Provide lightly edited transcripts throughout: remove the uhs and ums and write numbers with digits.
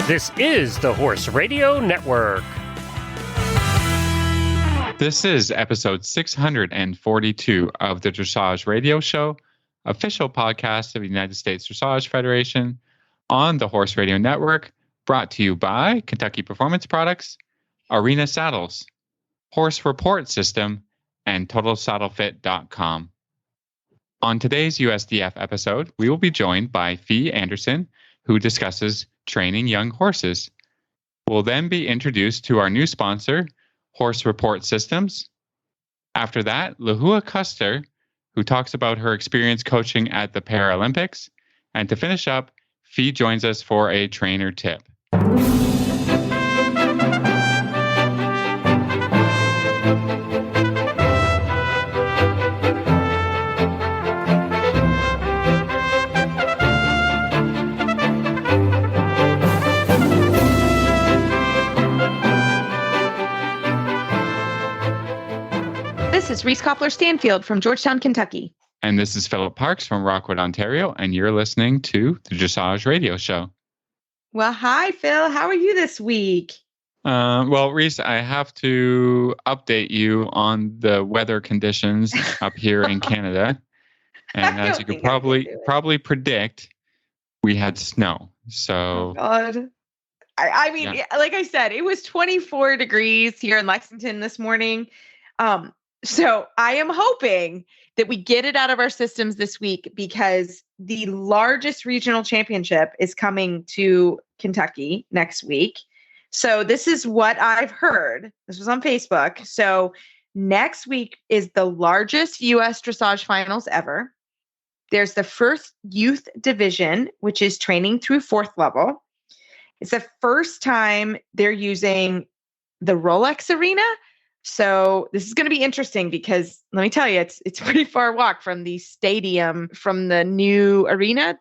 This is the Horse Radio Network. This is episode 642 of the Dressage Radio Show, official podcast of the United States Dressage Federation on the Horse Radio Network, brought to you by Kentucky Performance Products, Arena Saddles, Horse Report System, and TotalSaddleFit.com. On today's USDF episode, we will be joined by Fee Anderson, who discusses training young horses. We'll then be introduced to our new sponsor, Horse Report Systems. After that, Lahua Custer, who talks about her experience coaching at the Paralympics. And to finish up, Fee joins us for a trainer tip. This is Reese Koppler-Stanfield from Georgetown, Kentucky. And this is Philip Parks from Rockwood, Ontario, and you're listening to the Dressage Radio Show. Well, hi, Phil. How are you this week? Well, Reese, I have to update you on the weather conditions up here in Canada. And as you could probably predict, we had snow. So, oh, God. I mean, like I said, it was 24 degrees here in Lexington this morning. So I am hoping that we get it out of our systems this week because the largest regional championship is coming to Kentucky next week. So this is what I've heard. This was on Facebook. So next week is the largest U.S. dressage finals ever. There's the first youth division, which is training through fourth level. It's the first time they're using the Rolex Arena. So this is going to be interesting because let me tell you, it's a pretty far walk from the stadium, from the new arena,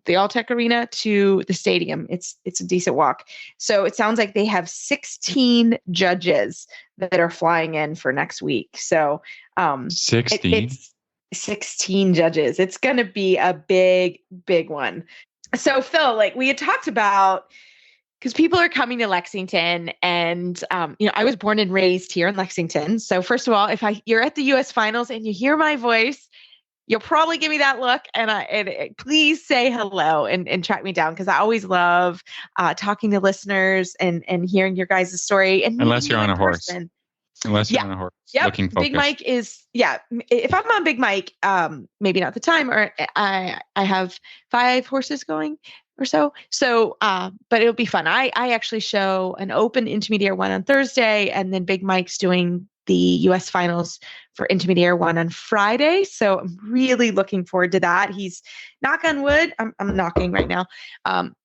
the Alltech Arena, to the stadium. It's a decent walk. So it sounds like they have 16 judges that are flying in for next week. So 16. It's 16 judges. It's going to be a big one. So Phil, like we had talked about, because people are coming to Lexington and, I was born and raised here in Lexington. So first of all, if you're at the U.S. finals and you hear my voice, you'll probably give me that look and please say hello and track me down. Cause I always love talking to listeners and hearing your guys' story. And unless you're on a horse. Unless you're on a horse. Yep. Looking focused. Big Mike is, if I'm on Big Mike, maybe not the time, or I have 5 horses going or so. So, but it'll be fun. I actually show an open intermediate 1 on Thursday, and then Big Mike's doing the U.S. finals for intermediate 1 on Friday. So I'm really looking forward to that. He's, knock on wood, I'm knocking right now.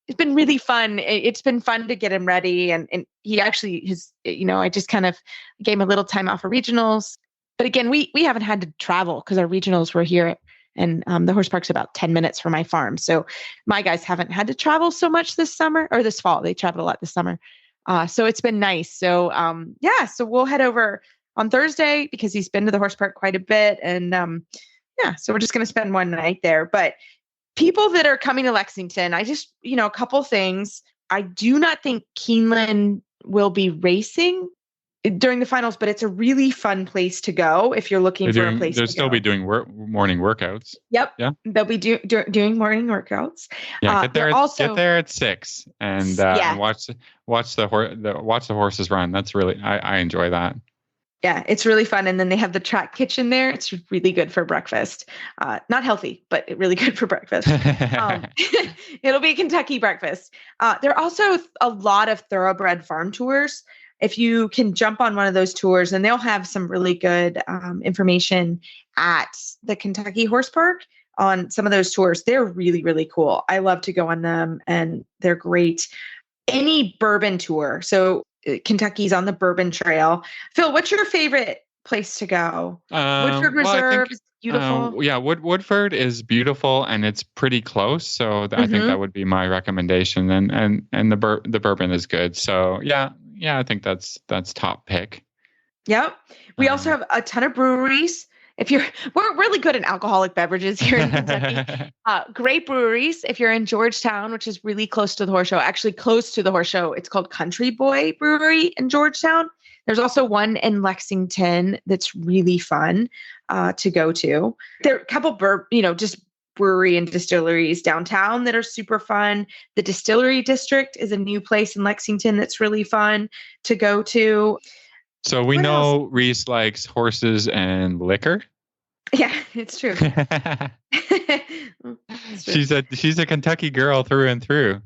It's been really fun. It's been fun to get him ready. And he actually has, I just kind of gave him a little time off for regionals. But again, we haven't had to travel because our regionals were here. And the horse park's about 10 minutes from my farm. So my guys haven't had to travel so much this summer or this fall. They traveled a lot this summer. So it's been nice. So so we'll head over on Thursday because he's been to the horse park quite a bit. And so we're just going to spend one night there. But people that are coming to Lexington, I just, a couple things. I do not think Keeneland will be racing during the finals, but it's a really fun place to go if you're looking for a place to go. They'll still be doing morning workouts. Yep. Yeah. They'll be doing morning workouts. Yeah. Get there at 6 and watch the horses run. That's really I enjoy that. Yeah, it's really fun. And then they have the track kitchen there. It's really good for breakfast. Not healthy, but really good for breakfast. It'll be Kentucky breakfast. There are also a lot of thoroughbred farm tours. If you can jump on one of those tours, and they'll have some really good information at the Kentucky Horse Park on some of those tours. They're really, really cool. I love to go on them, and they're great. Any bourbon tour. So Kentucky's on the Bourbon Trail. Phil, what's your favorite place to go? Woodford Reserve is beautiful. Woodford is beautiful, and it's pretty close. So I think that would be my recommendation. And the bourbon is good. So I think that's top pick. Yep. We also have a ton of breweries we're really good at alcoholic beverages here in Kentucky. Great breweries. If you're in Georgetown, which is really close to the horse show, actually close to the horse show, it's called Country Boy Brewery in Georgetown. There's also one in Lexington that's really fun to go to. There are a couple just brewery and distilleries downtown that are super fun. The Distillery District is a new place in Lexington that's really fun to go to. So we know Reese likes horses and liquor. Yeah, it's true. She's a Kentucky girl through and through.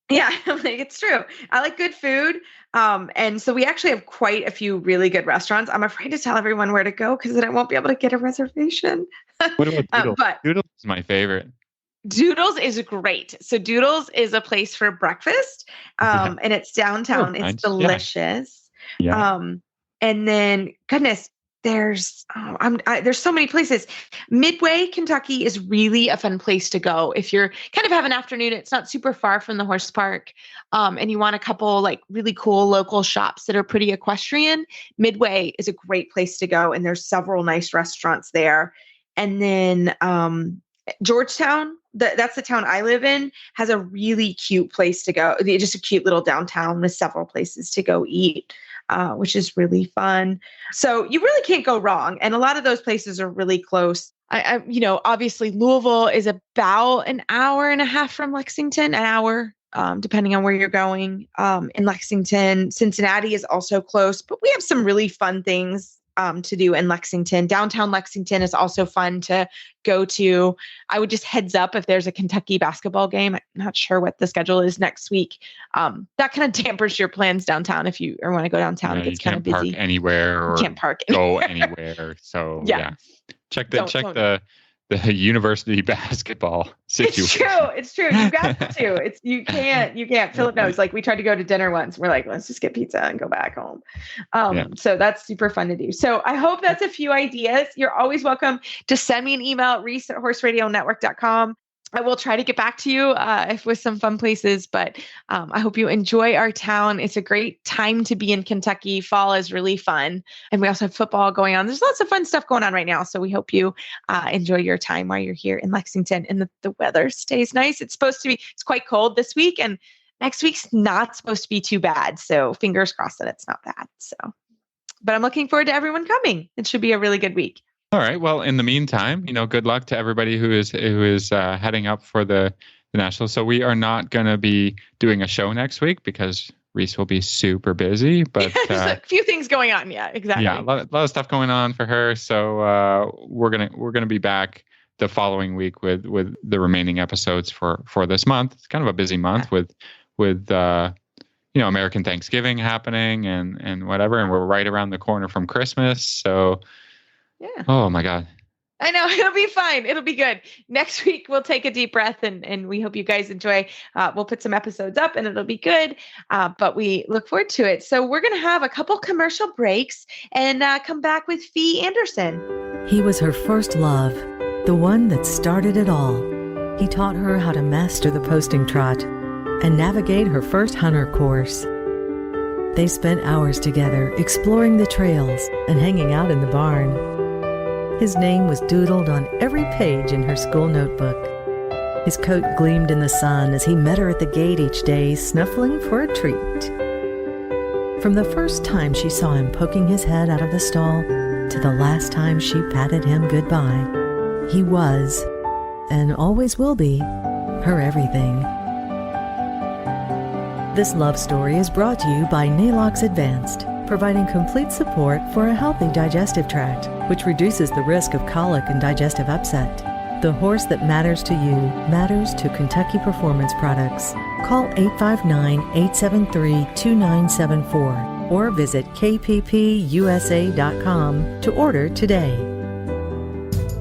Yeah, it's true. I like good food. And so we actually have quite a few really good restaurants. I'm afraid to tell everyone where to go because then I won't be able to get a reservation. What about Doodles? Doodles is my favorite. Doodles is great. So Doodles is a place for breakfast. And it's downtown. Oh, it's delicious. Yeah. And then, goodness, there's so many places. Midway, Kentucky is really a fun place to go. If you're kind of have an afternoon, it's not super far from the horse park, and you want a couple like really cool local shops that are pretty equestrian. Midway is a great place to go, and there's several nice restaurants there. And then Georgetown, that's the town I live in, has a really cute place to go. Just a cute little downtown with several places to go eat. Which is really fun. So you really can't go wrong. And a lot of those places are really close. Obviously Louisville is about an hour and a half from Lexington, an hour, depending on where you're going. In Lexington, Cincinnati is also close, but we have some really fun things to do in Lexington. Downtown Lexington is also fun to go to. I would just heads up if there's a Kentucky basketball game. I'm not sure what the schedule is next week. That kind of dampers your plans downtown if you want to go downtown. It gets kind of busy. You can't park anywhere or can't park go anywhere. So yeah. Check the university basketball situation. It's true. You got to. You can't. Philip knows. Like we tried to go to dinner once. We're like, let's just get pizza and go back home. So that's super fun to do. So I hope that's a few ideas. You're always welcome to send me an email, reese@horseradionetwork.com. I will try to get back to you with some fun places, but I hope you enjoy our town. It's a great time to be in Kentucky. Fall is really fun. And we also have football going on. There's lots of fun stuff going on right now. So we hope you enjoy your time while you're here in Lexington and the weather stays nice. It's quite cold this week and next week's not supposed to be too bad. So fingers crossed that it's not bad. So, but I'm looking forward to everyone coming. It should be a really good week. All right. Well, in the meantime, good luck to everybody who is heading up for the Nationals. So we are not going to be doing a show next week because Reese will be super busy. But there's a few things going on. Yeah, exactly. Yeah, a lot of stuff going on for her. So we're gonna be back the following week with the remaining episodes for this month. It's kind of a busy month with American Thanksgiving happening and whatever, and we're right around the corner from Christmas. So. Yeah. Oh my God. I know it'll be fine. It'll be good. Next week we'll take a deep breath and we hope you guys enjoy. We'll put some episodes up and it'll be good. But we look forward to it. So we're going to have a couple commercial breaks and come back with Fee Anderson. He was her first love, the one that started it all. He taught her how to master the posting trot and navigate her first hunter course. They spent hours together exploring the trails and hanging out in the barn. His name was doodled on every page in her school notebook. His coat gleamed in the sun as he met her at the gate each day, snuffling for a treat. From the first time she saw him poking his head out of the stall to the last time she patted him goodbye, he was, and always will be, her everything. This love story is brought to you by Nalox Advanced, providing complete support for a healthy digestive tract, which reduces the risk of colic and digestive upset. The horse that matters to you matters to Kentucky Performance Products. Call 859-873-2974 or visit kppusa.com to order today.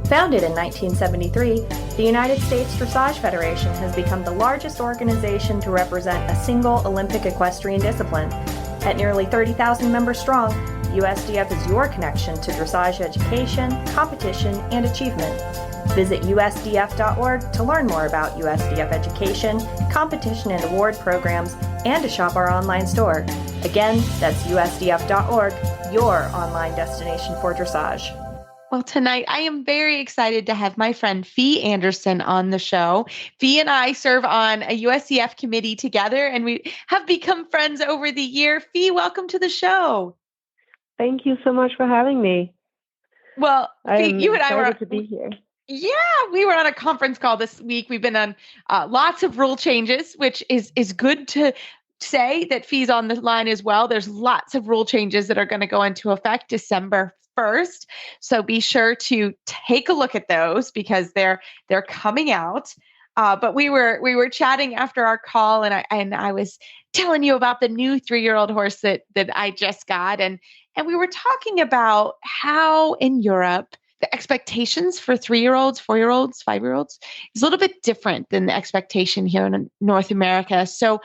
Founded in 1973, the United States Dressage Federation has become the largest organization to represent a single Olympic equestrian discipline. At nearly 30,000 members strong, USDF is your connection to dressage education, competition, and achievement. Visit USDF.org to learn more about USDF education, competition and award programs, and to shop our online store. Again, that's USDF.org, your online destination for dressage. Well, tonight I am very excited to have my friend Fee Anderson on the show. Fee and I serve on a USDF committee together, and we have become friends over the year. Fee, welcome to the show. Thank you so much for having me. Well, Fee, you and I were to be here. Yeah, we were on a conference call this week. We've been on lots of rule changes, which is good to say that Fee's on the line as well. There's lots of rule changes that are going to go into effect December 1st. So be sure to take a look at those because they're coming out. But we were chatting after our call, and I was telling you about the new 3-year-old horse that I just got, and we were talking about how in Europe the expectations for 3-year-olds, 4-year-olds, 5-year-olds is a little bit different than the expectation here in North America. So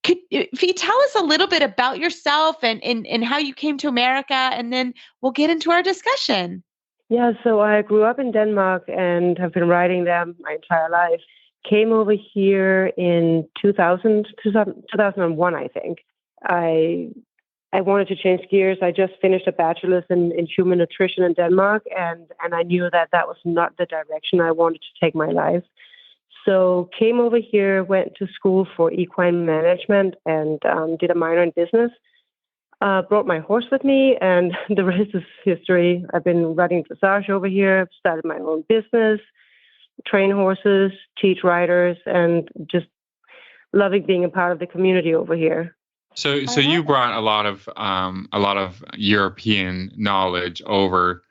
if you tell us a little bit about yourself and how you came to America, and then we'll get into our discussion. Yeah, so I grew up in Denmark and have been riding them my entire life. Came over here in 2001, I think. I wanted to change gears. I just finished a bachelor's in human nutrition in Denmark, and I knew that was not the direction I wanted to take my life. So came over here, went to school for equine management, and did a minor in business. Brought my horse with me, and the rest is history. I've been riding dressage over here, started my own business, train horses, teach riders, and just loving being a part of the community over here. So you brought a lot of European knowledge over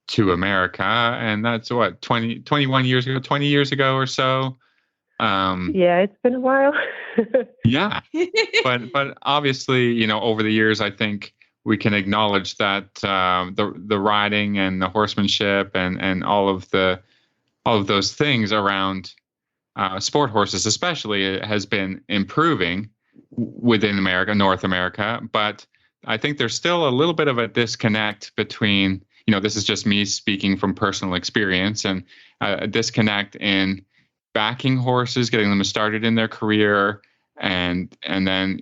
to America, and that's what 20 years ago or so. Yeah, it's been a while. Yeah, but obviously, over the years, I think we can acknowledge that the riding and the horsemanship and all of those things around sport horses, especially, has been improving within North America. But I think there's still a little bit of a disconnect between, this is just me speaking from personal experience, and a disconnect in backing horses, getting them started in their career, and then,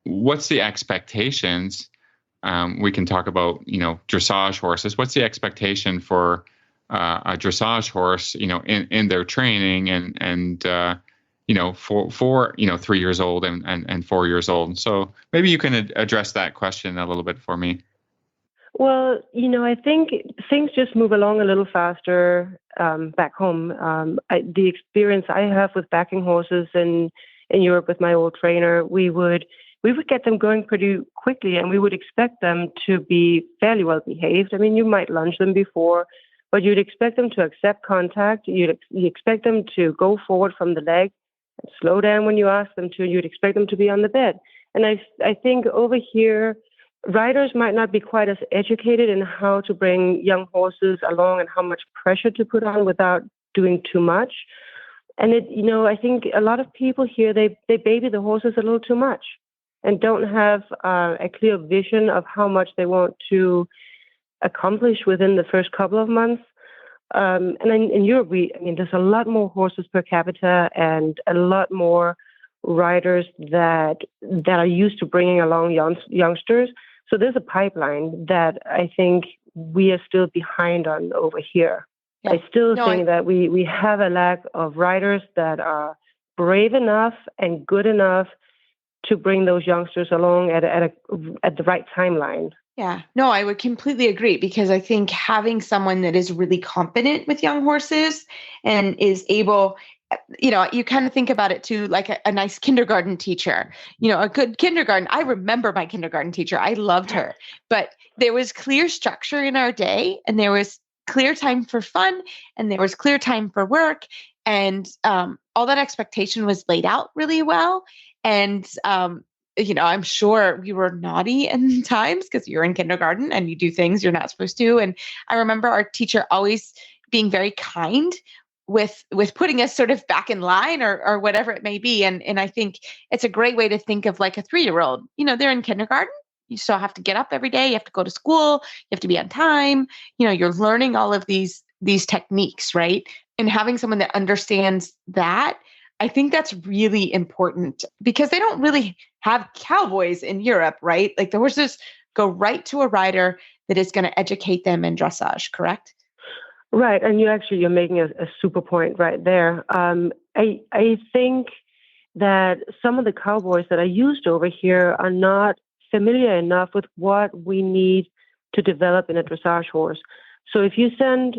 what's the expectations? We can talk about, dressage horses. What's the expectation for a dressage horse, in their training and for 3 years old and 4 years old. So maybe you can address that question a little bit for me. Well, I think things just move along a little faster back home. The experience I have with backing horses in Europe with my old trainer, we would get them going pretty quickly, and we would expect them to be fairly well behaved. I mean, you might lunge them before, but you'd expect them to accept contact. You expect them to go forward from the leg and slow down when you ask them to. You'd expect them to be on the bed. And I think over here, riders might not be quite as educated in how to bring young horses along and how much pressure to put on without doing too much. And I think a lot of people here, they baby the horses a little too much and don't have a clear vision of how much they want to accomplish within the first couple of months. And in Europe, there's a lot more horses per capita and a lot more riders that are used to bringing along youngsters. So there's a pipeline that I think we are still behind on over here. Yeah. I still think that we have a lack of riders that are brave enough and good enough to bring those youngsters along at the right timeline. Yeah, no, I would completely agree, because I think having someone that is really competent with young horses and is able, you kind of think about it too, like a nice kindergarten teacher, a good kindergarten. I remember my kindergarten teacher. I loved her, but there was clear structure in our day, and there was clear time for fun, and there was clear time for work, and all that expectation was laid out really well. And I'm sure we were naughty in times because you're in kindergarten and you do things you're not supposed to. And I remember our teacher always being very kind with putting us sort of back in line or whatever it may be. And I think it's a great way to think of like a 3-year-old. They're in kindergarten. You still have to get up every day. You have to go to school. You have to be on time. You're learning all of these techniques, right? And having someone that understands that, I think that's really important, because they don't really have cowboys in Europe, right? Like the horses go right to a rider that is going to educate them in dressage, correct? Right, and you're making a super point right there. I think that some of the cowboys that are used over here are not familiar enough with what we need to develop in a dressage horse. So if you send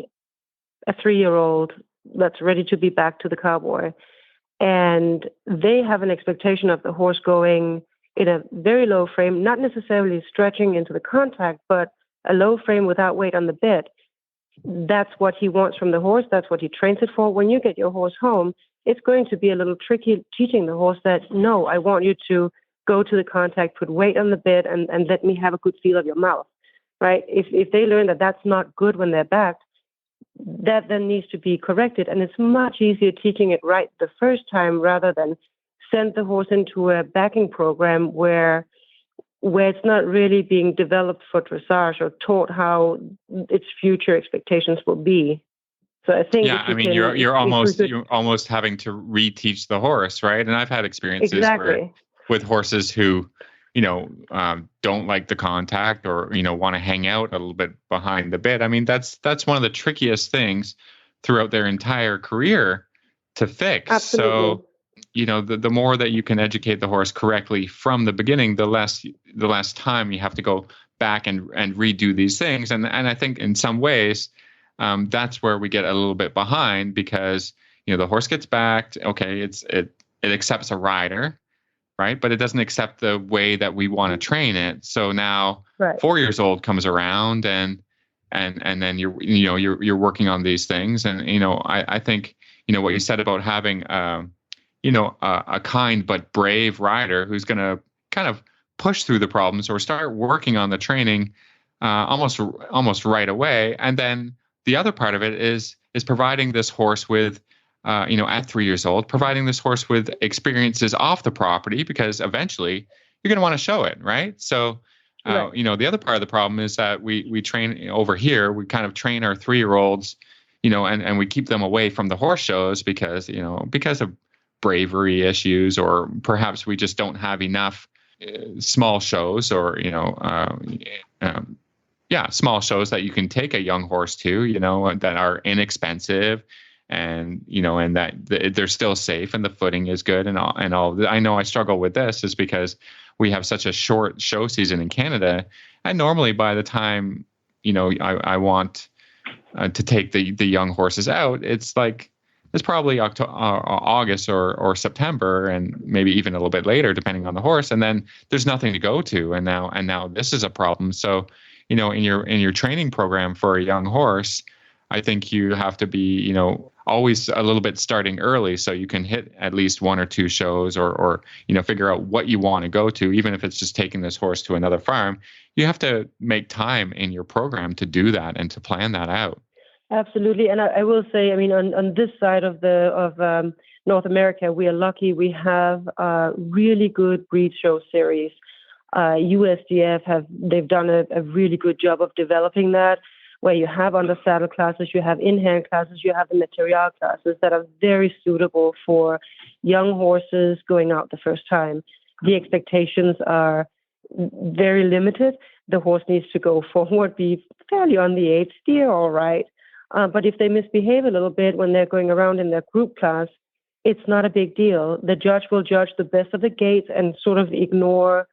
a 3-year-old that's ready to be back to the cowboy, and they have an expectation of the horse going in a very low frame, not necessarily stretching into the contact, but a low frame without weight on the bit, that's what he wants from the horse. That's what he trains it for. When you get your horse home, it's going to be a little tricky teaching the horse that, no, I want you to go to the contact, put weight on the bit, and let me have a good feel of your mouth, right? If they learn that that's not good when they're backed, that then needs to be corrected. And it's much easier teaching it right the first time rather than send the horse into a backing program where it's not really being developed for dressage or taught how its future expectations will be. So I think you're almost having to reteach the horse, right? And I've had experiences with horses who, don't like the contact or want to hang out a little bit behind the bit. I mean, that's one of the trickiest things throughout their entire career to fix. Absolutely. So, the more that you can educate the horse correctly from the beginning, the less time you have to go back and redo these things. And I think in some ways, that's where we get a little bit behind because, the horse gets backed. Okay. It accepts a rider, right? But it doesn't accept the way that we want to train it. So now 4 years old comes around and then you're working on these things. And, I think, what you said about having, a kind but brave rider who's going to kind of push through the problems or start working on the training almost right away. And then the other part of it is providing this horse with, at 3 years old, providing this horse with experiences off the property because eventually you're going to want to show it, right? So, the other part of the problem is that we train over here. We kind of train our 3-year-olds, and we keep them away from the horse shows because of bravery issues, or perhaps we just don't have enough small shows or, small shows that you can take a young horse to, that are inexpensive and, and that they're still safe and the footing is good and all. I know I struggle with this is because we have such a short show season in Canada. And normally by the time, I want to take the young horses out, it's probably August or September, and maybe even a little bit later, depending on the horse. And then there's nothing to go to, and now this is a problem. So, in your training program for a young horse, I think you have to be, always a little bit starting early, so you can hit at least 1 or 2 shows, or figure out what you want to go to, even if it's just taking this horse to another farm. You have to make time in your program to do that and to plan that out. Absolutely. And I will say, on this side of North America, we are lucky. We have a really good breed show series. USDF they've done a really good job of developing that, where you have under saddle classes, you have in-hand classes, you have the material classes that are very suitable for young horses going out the first time. The expectations are very limited. The horse needs to go forward, be fairly on the edge, steer all right. But if they misbehave a little bit when they're going around in their group class, it's not a big deal. The judge will judge the best of the gaits and sort of ignore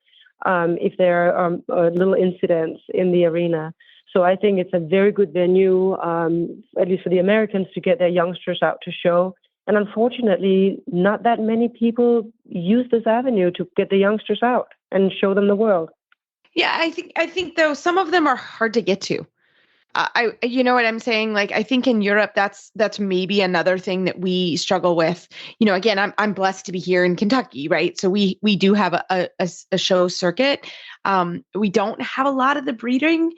if there are little incidents in the arena. So I think it's a very good venue, at least for the Americans, to get their youngsters out to show. And unfortunately, not that many people use this avenue to get the youngsters out and show them the world. Yeah, I think though some of them are hard to get to. You know what I'm saying? I think in Europe, that's maybe another thing that we struggle with. Again, I'm blessed to be here in Kentucky, right? So we do have a show circuit. We don't have a lot of the breeding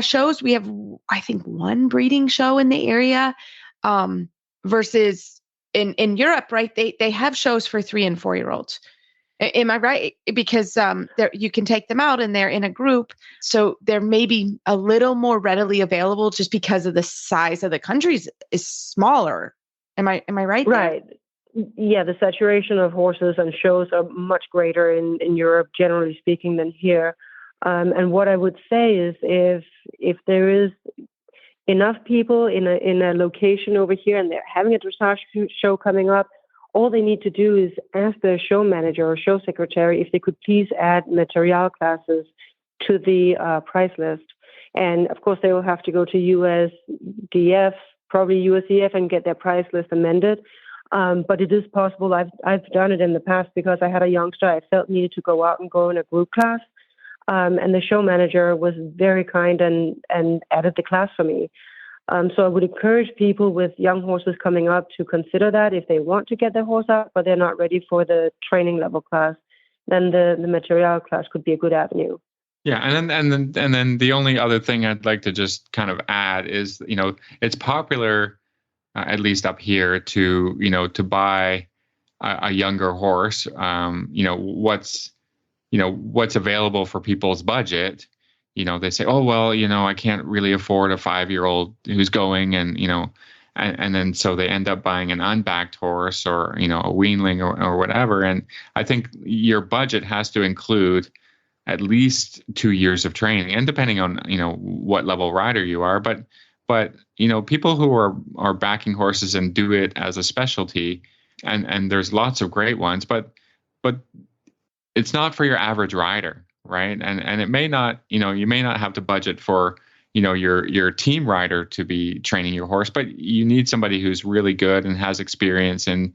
shows. We have, I think, 1 breeding show in the area, versus in Europe, right? They have shows for 3 and 4-year-olds. Am I right? Because you can take them out and they're in a group. So they're maybe a little more readily available just because of the size of the countries is smaller. Am I right? Right. Yeah, the saturation of horses and shows are much greater in Europe, generally speaking, than here. And what I would say is if there is, enough people in a location over here, and they're having a dressage show coming up, all they need to do is ask the show manager or show secretary if they could please add material classes to the price list. And of course, they will have to go to USDF, probably USDF, and get their price list amended. But it is possible. I've done it in the past because I had a youngster I felt needed to go out and go in a group class. And the show manager was very kind and added the class for me. So I would encourage people with young horses coming up to consider that if they want to get their horse out, but they're not ready for the training level class, then the material class could be a good avenue. Yeah, and then the only other thing I'd like to just kind of add is, it's popular, at least up here, to buy a younger horse. What's available for people's budget. They say, oh, well, I can't really afford a 5-year-old who's going, and then so they end up buying an unbacked horse or, a weanling or whatever. And I think your budget has to include at least 2 years of training, and depending on, what level rider you are. But people who are backing horses and do it as a specialty, and there's lots of great ones, but it's not for your average rider. Right. And it may not, you may not have to budget for, your team rider to be training your horse, but you need somebody who's really good and has experience in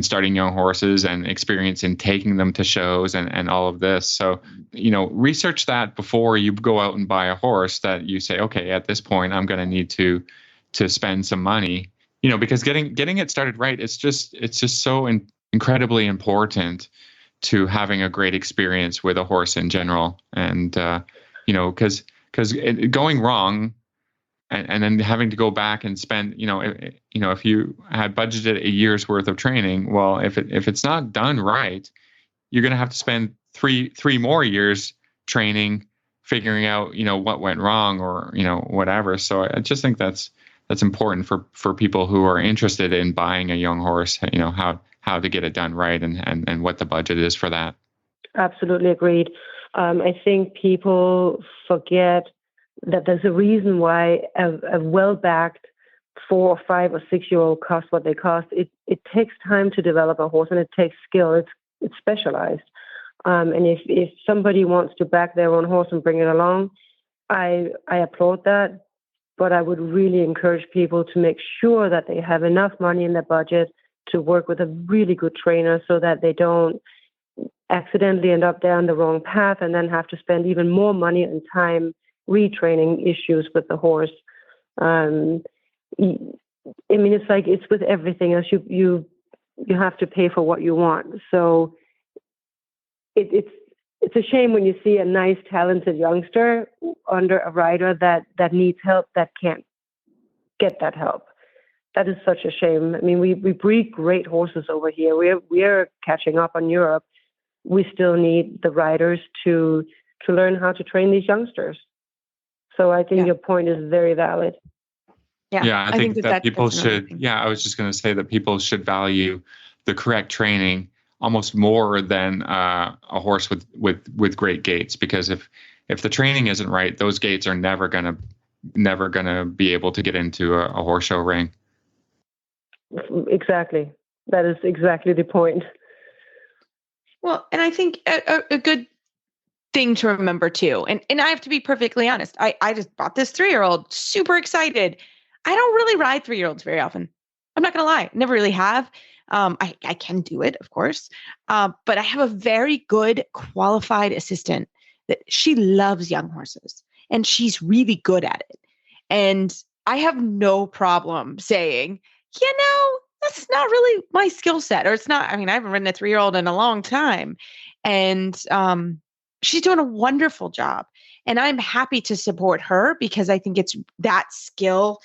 starting young horses and experience in taking them to shows and all of this. So, research that before you go out and buy a horse that you say, okay, at this point, I'm going to need to spend some money, because getting it started right, it's just so incredibly important to having a great experience with a horse in general. And, because going wrong and then having to go back and spend, if you had budgeted a year's worth of training, well, if it's not done right, you're going to have to spend three more years training, figuring out, what went wrong or, whatever. So I just think that's important for people who are interested in buying a young horse, how to get it done right and what the budget is for that. Absolutely agreed. I think people forget that there's a reason why a well-backed 4 or 5 or 6-year-old cost what they cost. It takes time to develop a horse, and it takes skill. It's specialized. And if somebody wants to back their own horse and bring it along, I applaud that. But I would really encourage people to make sure that they have enough money in their budget to work with a really good trainer so that they don't accidentally end up down the wrong path and then have to spend even more money and time retraining issues with the horse. It's with everything else. You have to pay for what you want. So it's a shame when you see a nice, talented youngster under a rider that needs help that can't get that help. That is such a shame. We breed great horses over here. We are catching up on Europe. We still need the riders to learn how to train these youngsters. So I think your point is very valid. Yeah, I think that people should. Yeah, I was just going to say that people should value the correct training almost more than a horse with great gaits, because if the training isn't right, those gaits are never gonna be able to get into a horse show ring. Exactly. That is exactly the point. Well, and I think a good thing to remember too, and I have to be perfectly honest, I just bought this 3-year-old, super excited. I don't really ride 3-year-olds very often. I'm not going to lie. Never really have. I can do it, of course. But I have a very good qualified assistant that she loves young horses and she's really good at it. And I have no problem saying, that's not really my skill set, or it's not. I haven't ridden a 3-year-old in a long time, and she's doing a wonderful job. And I'm happy to support her because I think that skill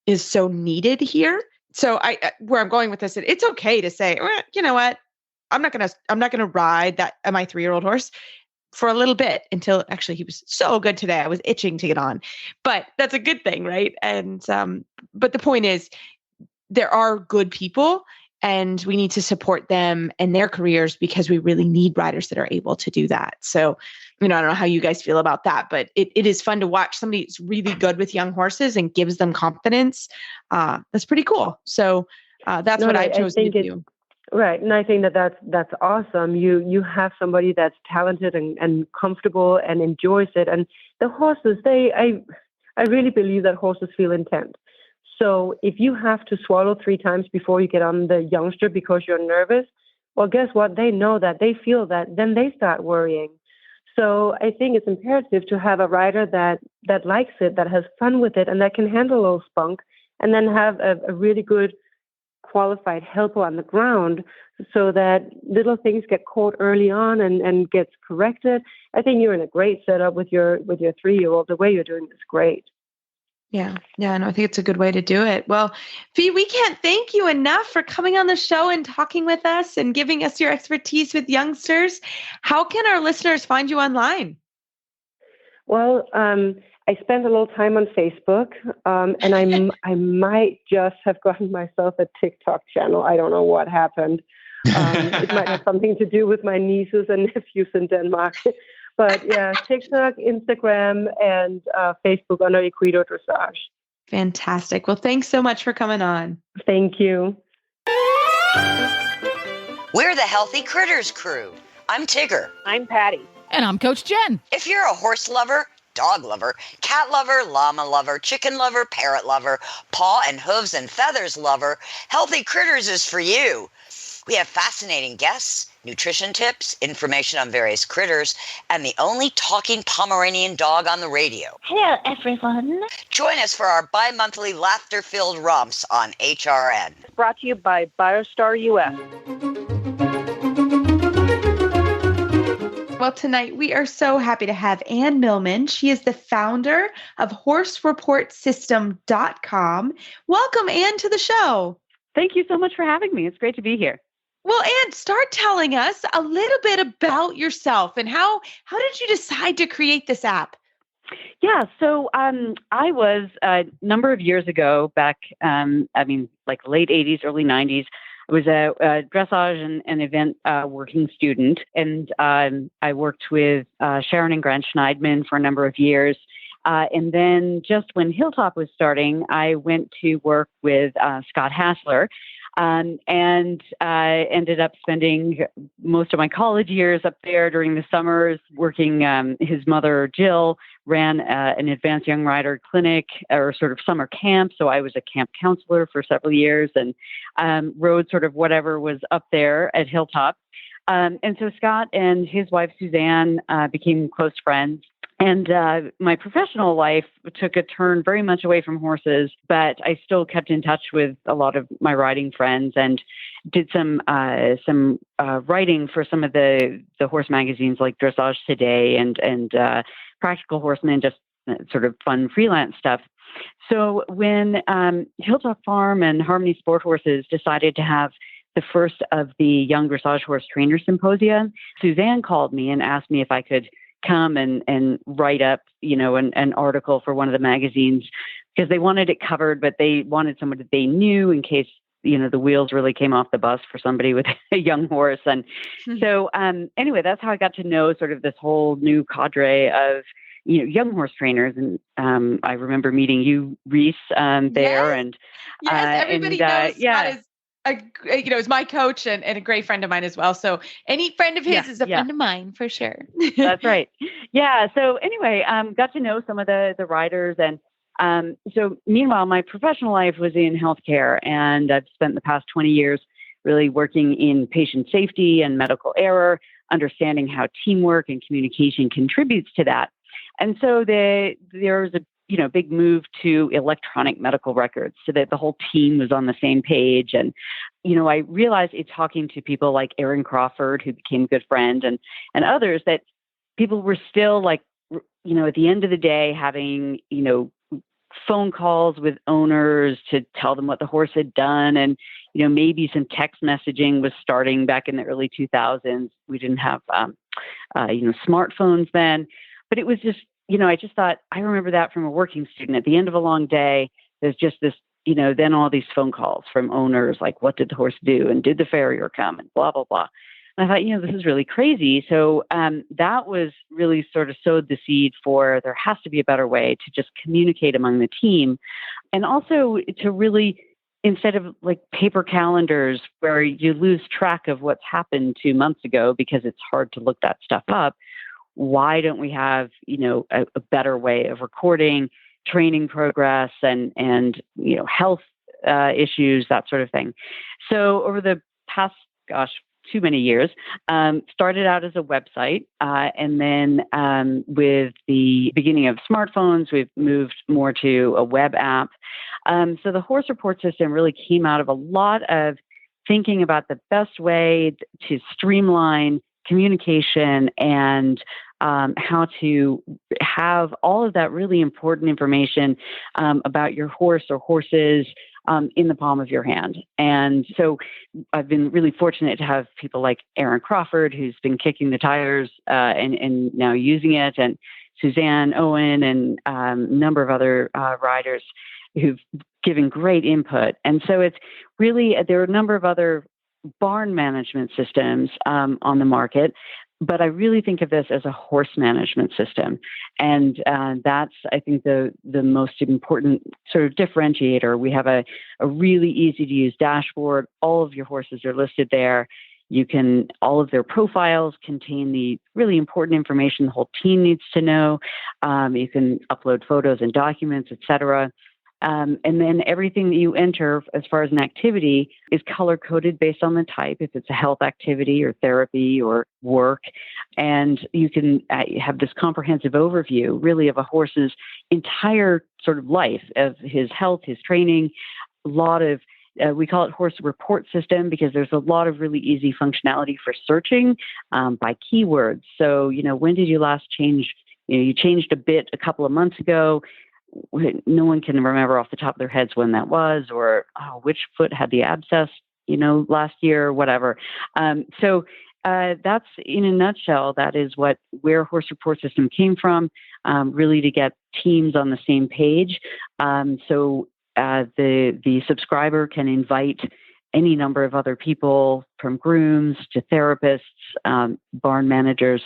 is so needed here. So where I'm going with this, it's okay to say, you know what, I'm not gonna ride my 3-year-old horse for a little bit until actually he was so good today. I was itching to get on, but that's a good thing, right? And but the point is, there are good people, and we need to support them and their careers because we really need riders that are able to do that. So I don't know how you guys feel about that, but it is fun to watch somebody who's really good with young horses and gives them confidence. That's pretty cool. So that's what I chose to do. Right. And I think that's awesome. You have somebody that's talented and comfortable and enjoys it. And the horses, I really believe that horses feel intent. So if you have to swallow 3 times before you get on the youngster because you're nervous, well, guess what? They know that, they feel that, then they start worrying. So I think it's imperative to have a rider that likes it, that has fun with it, and that can handle a little spunk, and then have a really good qualified helper on the ground so that little things get caught early on and gets corrected. I think you're in a great setup with your 3-year-old. The way you're doing is great. Yeah. And I think it's a good way to do it. Well, Fee, we can't thank you enough for coming on the show and talking with us and giving us your expertise with youngsters. How can our listeners find you online? Well, I spend a little time on Facebook, and I might just have gotten myself a TikTok channel. I don't know what happened. It might have something to do with my nieces and nephews in Denmark. But yeah, TikTok, Instagram, and Facebook under Equido Dressage. Fantastic. Well, thanks so much for coming on. Thank you. We're the Healthy Critters crew. I'm Tigger. I'm Patty. And I'm Coach Jen. If you're a horse lover, dog lover, cat lover, llama lover, chicken lover, parrot lover, paw and hooves and feathers lover, Healthy Critters is for you. We have fascinating guests, nutrition tips, information on various critters, and the only talking Pomeranian dog on the radio. Hello, everyone. Join us for our bi-monthly laughter-filled romps on HRN. Brought to you by BioStar US. Well, tonight we are so happy to have Ann Millman. She is the founder of HorseReportSystem.com. Welcome, Ann, to the show. Thank you so much for having me. It's great to be here. Well, Ann, start telling us a little bit about yourself and how did you decide to create this app? Yeah, so I was a number of years ago, back, like late 80s, early 90s, I was a dressage and event working student, and I worked with Sharon and Grant Schneidman for a number of years. And then just when Hilltop was starting, I went to work with Scott Hassler, and ended up spending most of my college years up there during the summers working. His mother, Jill, ran an advanced young rider clinic or sort of summer camp. So I was a camp counselor for several years and rode sort of whatever was up there at Hilltop. And so Scott and his wife, Suzanne, became close friends. And my professional life took a turn very much away from horses, but I still kept in touch with a lot of my riding friends and did some writing for some of the horse magazines like Dressage Today and Practical Horseman, just sort of fun freelance stuff. So when Hilltop Farm and Harmony Sport Horses decided to have the first of the Young Dressage Horse Trainer Symposia, Suzanne called me and asked me if I could come and write up, an article for one of the magazines because they wanted it covered, but they wanted someone that they knew in case, the wheels really came off the bus for somebody with a young horse. And so anyway, that's how I got to know sort of this whole new cadre of, young horse trainers. And I remember meeting you, Reese, there. Yes. And yes, everybody knows Scott is is my coach and a great friend of mine as well. So any friend of his is a friend of mine for sure. That's right. Yeah. So anyway, got to know some of the riders. And so meanwhile, my professional life was in healthcare, and I've spent the past 20 years really working in patient safety and medical error, understanding how teamwork and communication contributes to that. And so there was a big move to electronic medical records so that the whole team was on the same page. And, I realized in talking to people like Aaron Crawford, who became a good friend, and others, that people were still like, at the end of the day, having, phone calls with owners to tell them what the horse had done. And, maybe some text messaging was starting back in the early 2000s. We didn't have, smartphones then, but it was just, I just thought, I remember that from a working student. At the end of a long day, there's just this, then all these phone calls from owners, like, what did the horse do? And did the farrier come? And blah, blah, blah. And I thought, this is really crazy. So that was really sort of sowed the seed for there has to be a better way to just communicate among the team. And also to really, instead of like paper calendars where you lose track of what's happened 2 months ago because it's hard to look that stuff up, why don't we have, a better way of recording training progress and health issues, that sort of thing. So over the past, too many years, started out as a website. And then with the beginning of smartphones, we've moved more to a web app. So the horse report system really came out of a lot of thinking about the best way to streamline communication and how to have all of that really important information about your horse or horses in the palm of your hand. And so I've been really fortunate to have people like Aaron Crawford, who's been kicking the tires and now using it, and Suzanne Owen and a number of other riders who've given great input. And so it's really, there are a number of other barn management systems on the market, but I really think of this as a horse management system. And that's, I think, the most important sort of differentiator. We have a really easy to use dashboard. All of your horses are listed there. All of their profiles contain the really important information the whole team needs to know. You can upload photos and documents, et cetera. And then everything that you enter as far as an activity is color coded based on the type, if it's a health activity or therapy or work. And you can have this comprehensive overview really of a horse's entire sort of life, of his health, his training, a lot of we call it horse report system because there's a lot of really easy functionality for searching by keywords. So, when did you last change? You changed a bit a couple of months ago. No one can remember off the top of their heads when that was, or which foot had the abscess, last year, or whatever. So that's, in a nutshell, that is where Horse Report System came from, really to get teams on the same page. So the subscriber can invite any number of other people, from grooms to therapists, barn managers,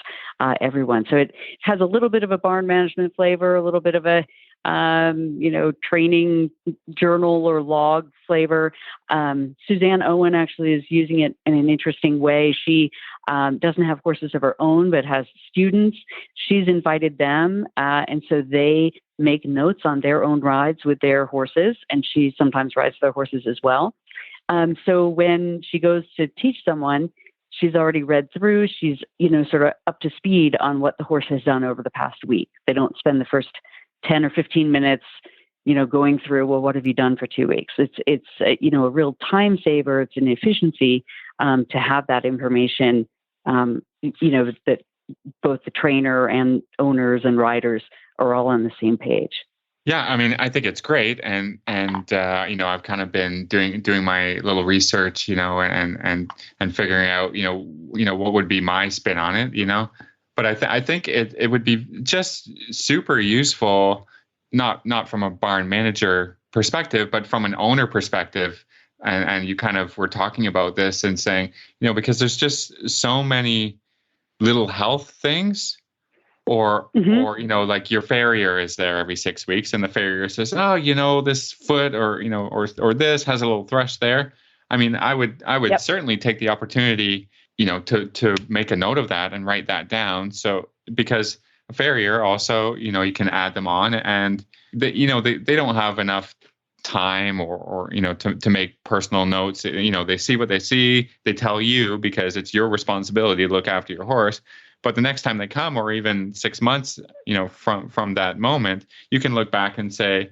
everyone. So it has a little bit of a barn management flavor, a little bit of a training journal or log flavor. Suzanne Owen actually is using it in an interesting way. She doesn't have horses of her own, but has students. She's invited them, and so they make notes on their own rides with their horses, and she sometimes rides their horses as well. So when she goes to teach someone, she's already read through, she's, sort of up to speed on what the horse has done over the past week. They don't spend the first 10 or 15 minutes, going through, well, what have you done for 2 weeks? It's a real time saver. It's an efficiency to have that information, that both the trainer and owners and riders are all on the same page. Yeah, I mean, I think it's great, and I've kind of been doing my little research, and figuring out, what would be my spin on it, But I think it would be just super useful, not from a barn manager perspective, but from an owner perspective. And you kind of were talking about this and saying, because there's just so many little health things. Or like your farrier is there every 6 weeks, and the farrier says, oh, this foot or this has a little thrush there. I mean, I would Yep. certainly take the opportunity, to make a note of that and write that down. So because a farrier also, you can add them on, and they don't have enough time or to make personal notes. They see what they see. They tell you because it's your responsibility to look after your horse. But the next time they come, or even 6 months, from that moment, you can look back and say,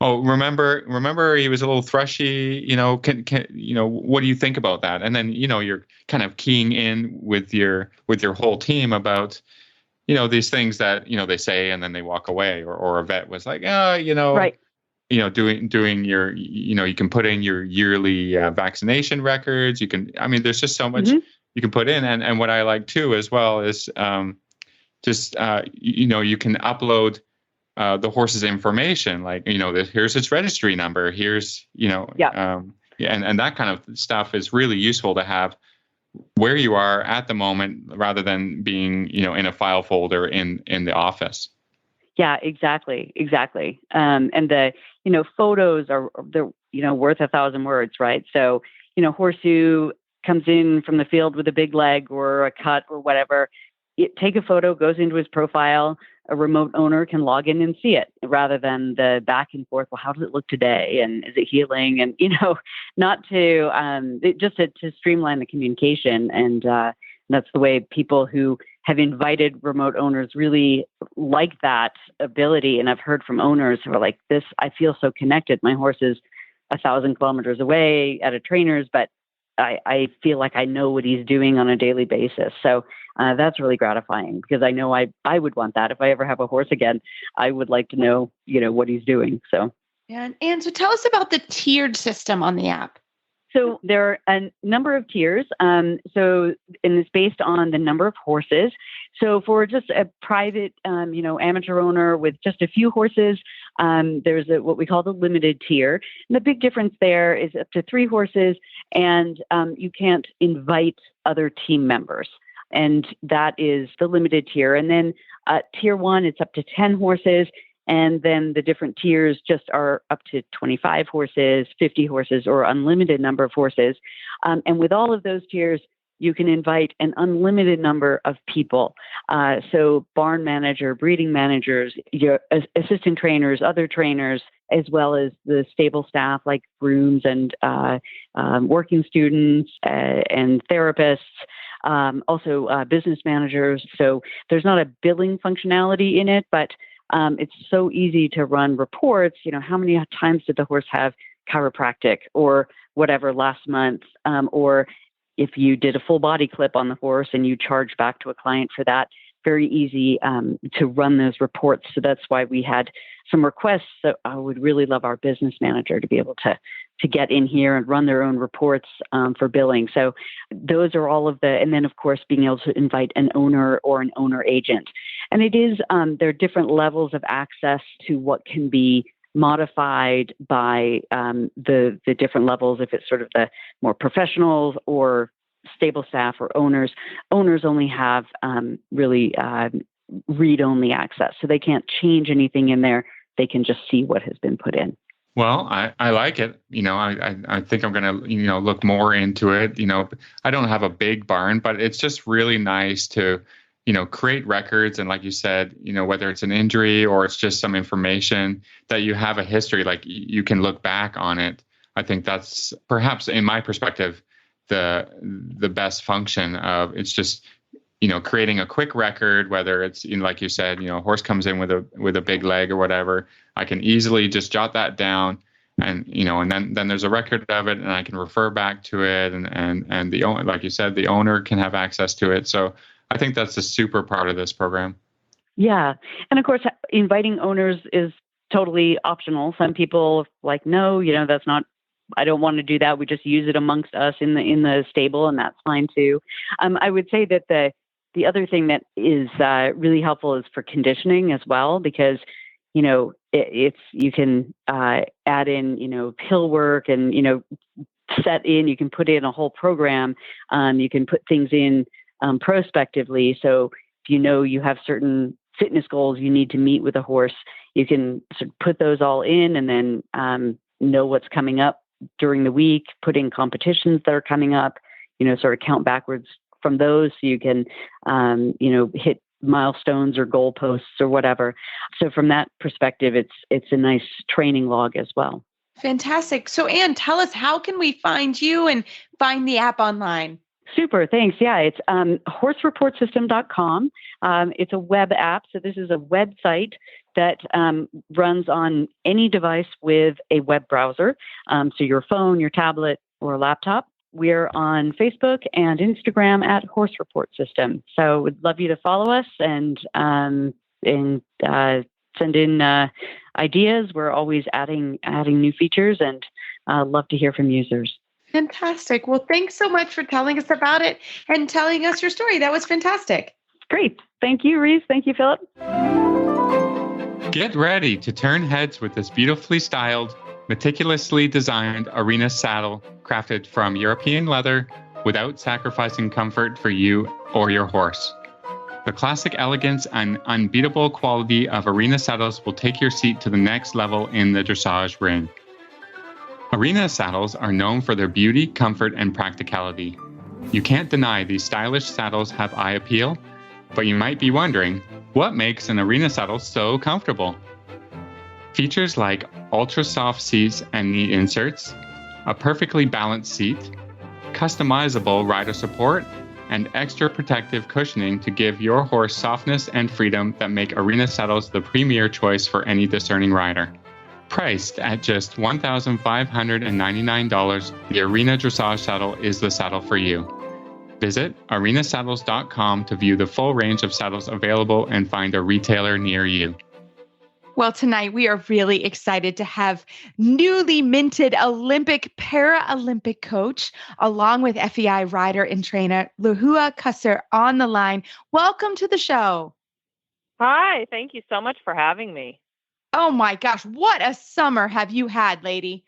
"Oh, remember he was a little thrushy. What do you think about that?" And then you're kind of keying in with your whole team about these things that they say, and then they walk away, or a vet was like, Right. Doing your, you can put in your yearly vaccination records. There's just so much. Mm-hmm. You can put in, and what I like too as well is you can upload the horse's information, like here's its registry number, here's and that kind of stuff is really useful to have where you are at the moment rather than being, in a file folder in the office. Yeah, exactly. And the, photos are, they're, worth 1,000 words, right? So, Horseshoe comes in from the field with a big leg or a cut or whatever. Take a photo, goes into his profile. A remote owner can log in and see it rather than the back and forth. Well, how does it look today? And is it healing? And, not to, just to streamline the communication. And that's the way people who have invited remote owners really like that ability. And I've heard from owners who are like, I feel so connected. My horse is 1,000 kilometers away at a trainer's, but I feel like I know what he's doing on a daily basis. So that's really gratifying because I know I would want that. If I ever have a horse again, I would like to know, what he's doing. So. And so tell us about the tiered system on the app. So there are a number of tiers. And it's based on the number of horses. So for just a private, amateur owner with just a few horses, there's what we call the limited tier. And the big difference there is up to 3 horses, and you can't invite other team members. And that is the limited tier. And then tier 1, it's up to 10 horses. And then the different tiers just are up to 25 horses, 50 horses, or unlimited number of horses. And with all of those tiers, you can invite an unlimited number of people. So barn manager, breeding managers, your assistant trainers, other trainers, as well as the stable staff like grooms and working students and therapists. Also business managers. So there's not a billing functionality in it, but it's so easy to run reports. How many times did the horse have chiropractic or whatever last month? Or if you did a full body clip on the horse and you charge back to a client for that, very easy to run those reports. So that's why we had some requests that I would really love our business manager to be able to get in here and run their own reports for billing. So those are all of and then of course, being able to invite an owner or an owner agent. And it is, there are different levels of access to what can be modified by the different levels. If it's sort of the more professionals or stable staff or owners only have really read-only access. So they can't change anything in there. They can just see what has been put in. Well, I like it. I think I'm going to, look more into it. I don't have a big barn, but it's just really nice to, create records. And like you said, whether it's an injury or it's just some information that you have a history, like you can look back on it. I think that's perhaps, in my perspective, the best function of it's just, creating a quick record, whether it's like you said, a horse comes in with a big leg or whatever, I can easily just jot that down and, and then there's a record of it and I can refer back to it and the owner, like you said, the owner can have access to it. So I think that's a super part of this program. Yeah. And of course, inviting owners is totally optional. Some people like, no, that's not, I don't want to do that. We just use it amongst us in the stable, and that's fine too. I would say that the other thing that is really helpful is for conditioning as well, because it's you can add in hill work and set in. You can put in a whole program. You can put things in prospectively. So if you have certain fitness goals you need to meet with a horse, you can sort of put those all in, and then know what's coming up during the week, put in competitions that are coming up, sort of count backwards from those so you can, hit milestones or goalposts or whatever. So from that perspective, it's a nice training log as well. Fantastic. So Anne, tell us, how can we find you and find the app online? Super. Thanks. Yeah, it's horsereportsystem.com. It's a web app. So this is a website that runs on any device with a web browser. So your phone, your tablet, or laptop. We're on Facebook and Instagram at Horse Report System. So we'd love you to follow us and send in ideas. We're always adding new features, and love to hear from users. Fantastic. Well, thanks so much for telling us about it and telling us your story. That was fantastic. Great. Thank you, Reese. Thank you, Philip. Get ready to turn heads with this beautifully styled, meticulously designed arena saddle crafted from European leather without sacrificing comfort for you or your horse. The classic elegance and unbeatable quality of Arena saddles will take your seat to the next level in the dressage ring. Arena saddles are known for their beauty, comfort, and practicality. You can't deny these stylish saddles have eye appeal, but you might be wondering, what makes an Arena saddle so comfortable? Features like ultra soft seats and knee inserts, a perfectly balanced seat, customizable rider support, and extra protective cushioning to give your horse softness and freedom that make Arena saddles the premier choice for any discerning rider. Priced at just $1,599, the Arena Dressage Saddle is the saddle for you. Visit arenasaddles.com to view the full range of saddles available and find a retailer near you. Well, tonight we are really excited to have newly minted Olympic Paralympic coach, along with FEI rider and trainer Lahua Kusser on the line. Welcome to the show. Hi, thank you so much for having me. Oh my gosh, what a summer have you had, lady?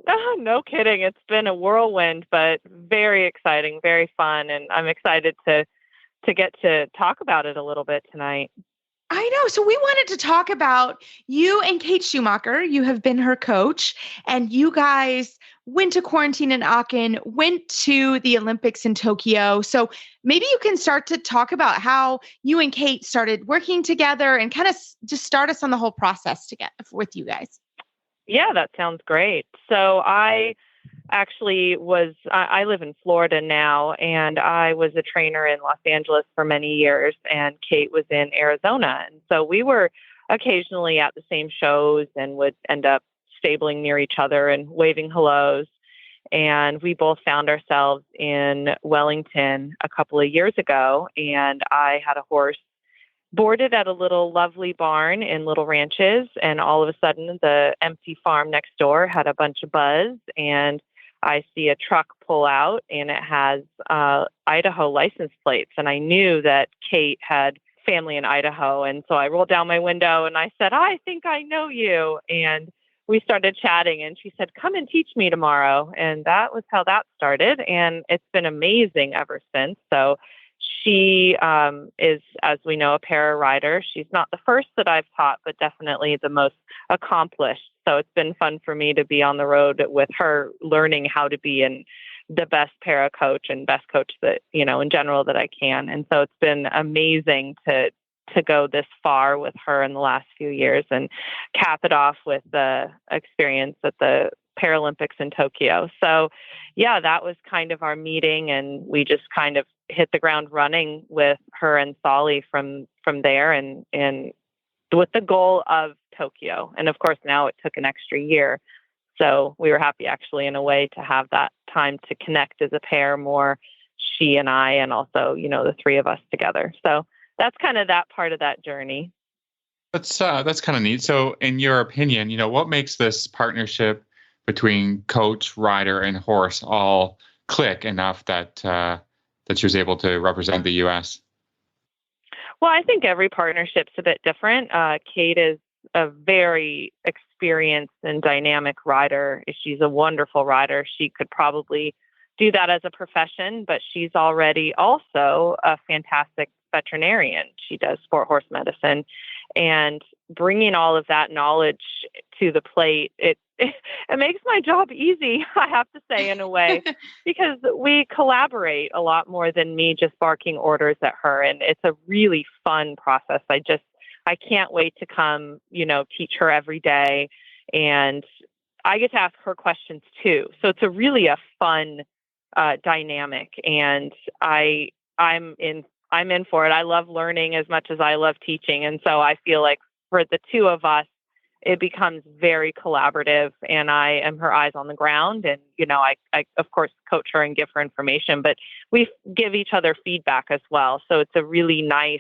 Oh, no kidding. It's been a whirlwind, but very exciting, very fun, and I'm excited to get to talk about it a little bit tonight. I know. So we wanted to talk about you and Kate Schumacher. You have been her coach, and you guys went to quarantine in Aachen, went to the Olympics in Tokyo. So maybe you can start to talk about how you and Kate started working together and kind of just start us on the whole process together with you guys. Yeah, that sounds great. So I live in Florida now, and I was a trainer in Los Angeles for many years, and Kate was in Arizona. And so we were occasionally at the same shows and would end up stabling near each other and waving hellos. And we both found ourselves in Wellington a couple of years ago, and I had a horse boarded at a little lovely barn in Little Ranches, and all of a sudden the empty farm next door had a bunch of buzz, and I see a truck pull out, and it has Idaho license plates. And I knew that Kate had family in Idaho. And so I rolled down my window and I said, I think I know you. And we started chatting, and she said, come and teach me tomorrow. And that was how that started. And it's been amazing ever since. So she is, as we know, a para rider. She's not the first that I've taught, but definitely the most accomplished. So it's been fun for me to be on the road with her, learning how to be the best para coach and best coach that, in general that I can. And so it's been amazing to go this far with her in the last few years and cap it off with the experience at the Paralympics in Tokyo. So yeah, that was kind of our meeting, and we just kind of hit the ground running with her and Solly from there, and with the goal of Tokyo. And of course, now it took an extra year. So we were happy, actually, in a way, to have that time to connect as a pair more, she and I, and also, the three of us together. So that's kind of that part of that journey. That's kind of neat. So in your opinion, what makes this partnership between coach, rider, and horse all click enough that she was able to represent the U.S.? Well, I think every partnership's a bit different. Kate is a very experienced and dynamic rider. She's a wonderful rider. She could probably do that as a profession, but she's already also a fantastic veterinarian. She does sport horse medicine, and bringing all of that knowledge to the plate, it makes my job easy, I have to say, in a way, because we collaborate a lot more than me just barking orders at her. And it's a really fun process. I can't wait to come, teach her every day. And I get to ask her questions too. So it's really a fun dynamic. And I'm in for it. I love learning as much as I love teaching. And so I feel like for the two of us, it becomes very collaborative, and I am her eyes on the ground. And, I of course coach her and give her information, but we give each other feedback as well. So it's a really nice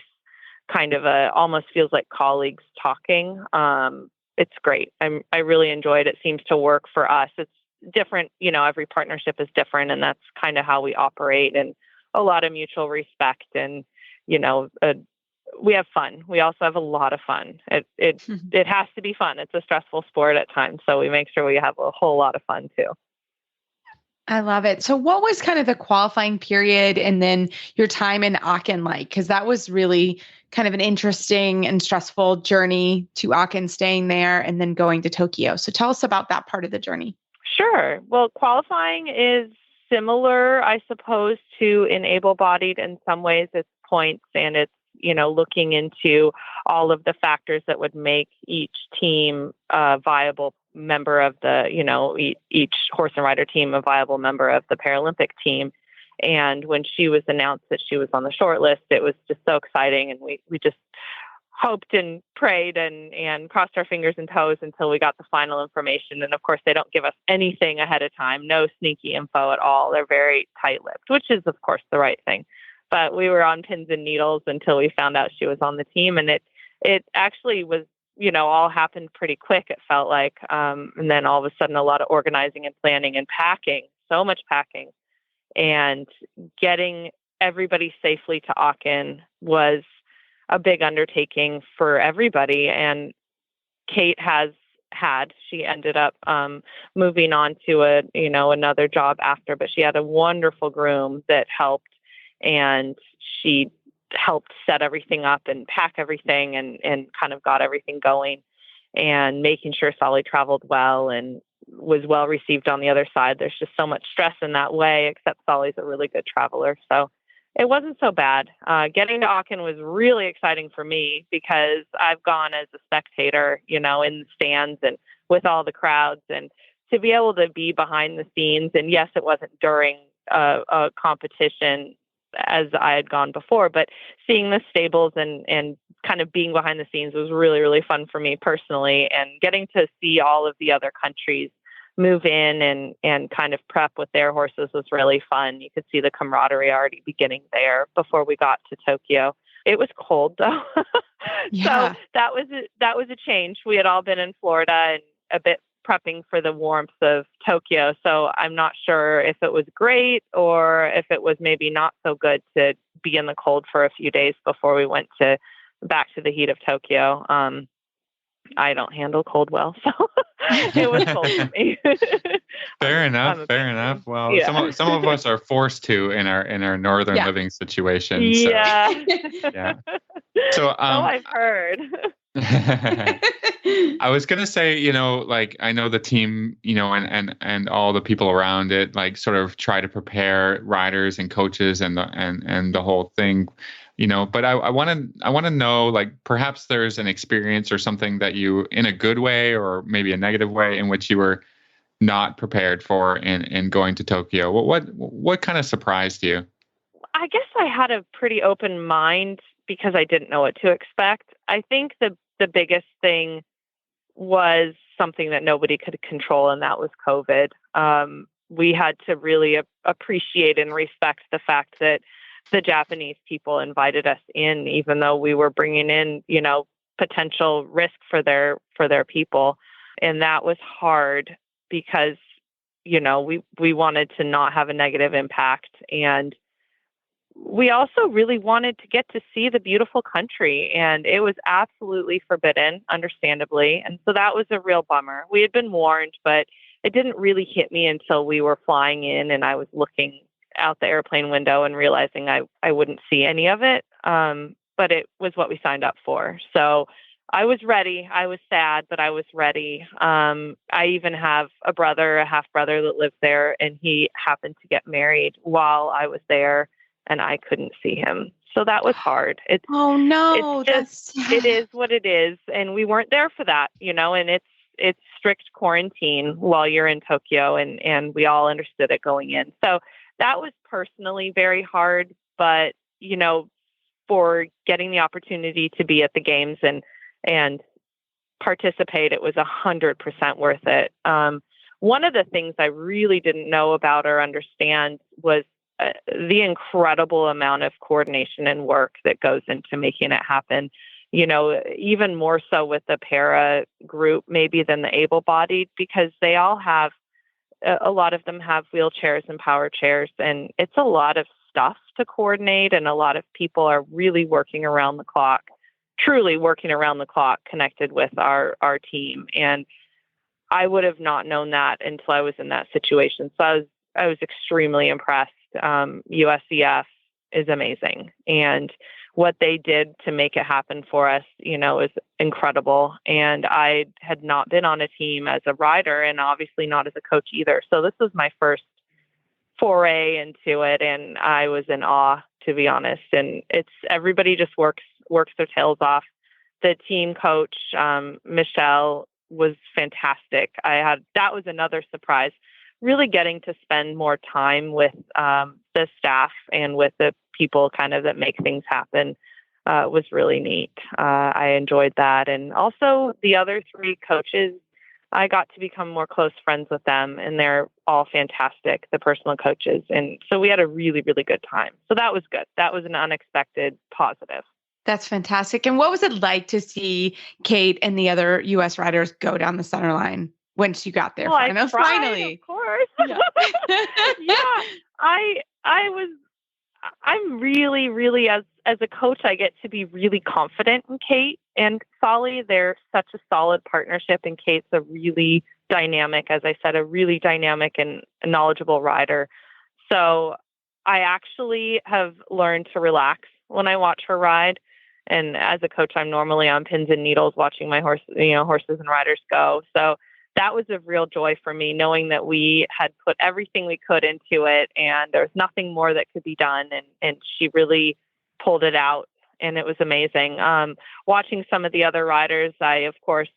kind of almost feels like colleagues talking. It's great. I really enjoy it. It seems to work for us. It's different. Every partnership is different, and that's kind of how we operate, and a lot of mutual respect, and, we have fun. We also have a lot of fun. It has to be fun. It's a stressful sport at times, so we make sure we have a whole lot of fun too. I love it. So what was kind of the qualifying period and then your time in Aachen like? Because that was really kind of an interesting and stressful journey to Aachen, staying there and then going to Tokyo. So tell us about that part of the journey. Sure. Well, qualifying is similar, I suppose, to an able-bodied in some ways. It's points, and it's, looking into all of the factors that would make each team a viable member of the, each horse and rider team a viable member of the Paralympic team. And when she was announced that she was on the short list, it was just so exciting. And we just hoped and prayed and crossed our fingers and toes until we got the final information. And of course, they don't give us anything ahead of time, no sneaky info at all. They're very tight-lipped, which is, of course, the right thing. But we were on pins and needles until we found out she was on the team. And it actually was, all happened pretty quick, it felt like. And then all of a sudden, a lot of organizing and planning and packing, so much packing. And getting everybody safely to Aachen was a big undertaking for everybody. And Kate she ended up moving on to another job after, but she had a wonderful groom that helped, and she helped set everything up and pack everything and kind of got everything going, and making sure Solly traveled well and was well received on the other side. There's just so much stress in that way, except Solly's a really good traveler. So it wasn't so bad. Getting to Aachen was really exciting for me because I've gone as a spectator, in the stands and with all the crowds, and to be able to be behind the scenes. And yes, it wasn't during a competition as I had gone before, but seeing the stables and kind of being behind the scenes was really, really fun for me personally. And getting to see all of the other countries move in and kind of prep with their horses was really fun. You could see the camaraderie already beginning there before we got to Tokyo. It was cold though. Yeah. So that was a change. We had all been in Florida and a bit prepping for the warmth of Tokyo. So I'm not sure if it was great or if it was maybe not so good to be in the cold for a few days before we went back to the heat of Tokyo. I don't handle cold well, so it was cold for me. Fair enough. Well, yeah. some of us are forced to in our northern living situation. Yeah. So, yeah. So I've heard. I was gonna say, I know the team, and all the people around it, like sort of try to prepare riders and coaches and the whole thing. But I want to know, like, perhaps there's an experience or something that you, in a good way or maybe a negative way, in which you were not prepared for in going to Tokyo. What kind of surprised you? I guess I had a pretty open mind because I didn't know what to expect. I think the biggest thing was something that nobody could control, and that was COVID. We had to really appreciate and respect the fact that the Japanese people invited us in, even though we were bringing in, potential risk for their people. And that was hard because, we wanted to not have a negative impact. And we also really wanted to get to see the beautiful country, and it was absolutely forbidden, understandably. And so that was a real bummer. We had been warned, but it didn't really hit me until we were flying in and I was looking out the airplane window and realizing I wouldn't see any of it. But it was what we signed up for. So I was ready. I was sad, but I was ready. I even have a half brother that lives there, and he happened to get married while I was there, and I couldn't see him. So that was hard. Oh no, it is what it is. And we weren't there for that, and it's strict quarantine while you're in Tokyo, and we all understood it going in. So that was personally very hard, but, for getting the opportunity to be at the games and participate, it was 100% worth it. One of the things I really didn't know about or understand was the incredible amount of coordination and work that goes into making it happen. Even more so with the para group, maybe than the able-bodied, because they all have, a lot of them have wheelchairs and power chairs, and it's a lot of stuff to coordinate, and a lot of people are really working around the clock, truly working around the clock, connected with our team. And I would have not known that until I was in that situation. So was extremely impressed. USDF is amazing. And what they did to make it happen for us, is incredible. And I had not been on a team as a rider and obviously not as a coach either. So this was my first foray into it. And I was in awe, to be honest. And everybody just works their tails off. The team coach, Michelle, was fantastic. That was another surprise, really getting to spend more time with the staff and with the people kind of that make things happen was really neat. I enjoyed that. And also the other 3 coaches, I got to become more close friends with them, and they're all fantastic, the personal coaches. And so we had a really, really good time. So that was good. That was an unexpected positive. That's fantastic. And what was it like to see Kate and the other U.S. riders go down the center line once you got there? Finally, of course. Yeah. I'm really, really, as a coach, I get to be really confident in Kate and Solly. They're such a solid partnership, and Kate's a really dynamic, as I said, a really dynamic and knowledgeable rider. So I actually have learned to relax when I watch her ride. And as a coach, I'm normally on pins and needles watching my horses and riders go. So that was a real joy for me, knowing that we had put everything we could into it and there was nothing more that could be done. And she really pulled it out, and it was amazing. Watching some of the other riders, I, of course,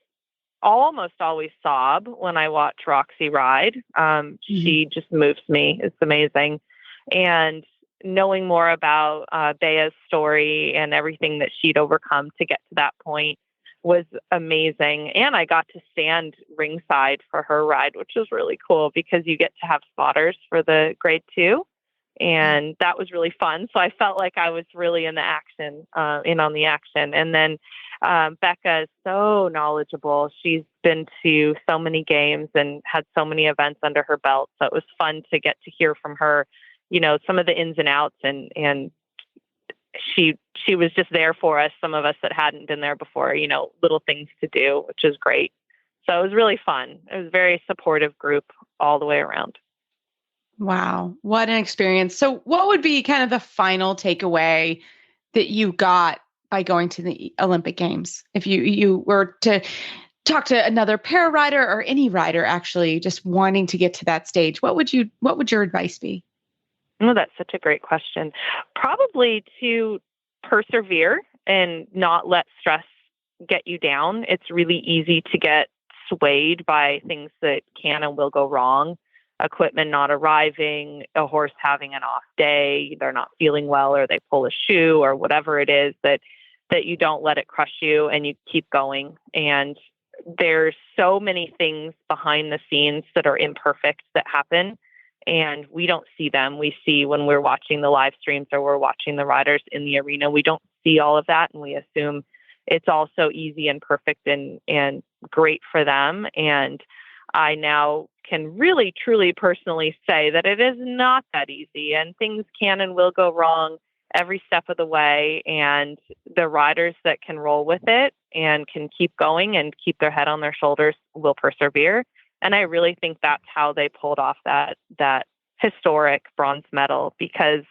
almost always sob when I watch Roxy ride. She just moves me. It's amazing. And knowing more about Bea's story and everything that she'd overcome to get to that point was amazing. And I got to stand ringside for her ride, which was really cool because you get to have spotters for the grade 2. And that was really fun. So I felt like I was really in the action, in on the action. And then Becca is so knowledgeable. She's been to so many games and had so many events under her belt. So it was fun to get to hear from her, some of the ins and outs, and she was just there for us, some of us that hadn't been there before, little things to do, which is great. So it was really fun. It was a very supportive group all the way around. Wow. What an experience. So what would be kind of the final takeaway that you got by going to the Olympic Games? If you were to talk to another para rider or any rider actually just wanting to get to that stage, what would your advice be? Oh, that's such a great question. Probably to persevere and not let stress get you down. It's really easy to get swayed by things that can and will go wrong. Equipment not arriving, a horse having an off day, they're not feeling well, or they pull a shoe or whatever it is, that you don't let it crush you and you keep going. And there's so many things behind the scenes that are imperfect that happen. And we don't see them. We see when we're watching the live streams or we're watching the riders in the arena, we don't see all of that. And we assume it's all so easy and perfect and great for them. And I now can really, truly, personally say that it is not that easy, and things can and will go wrong every step of the way. And the riders that can roll with it and can keep going and keep their head on their shoulders will persevere. And I really think that's how they pulled off that historic bronze medal, because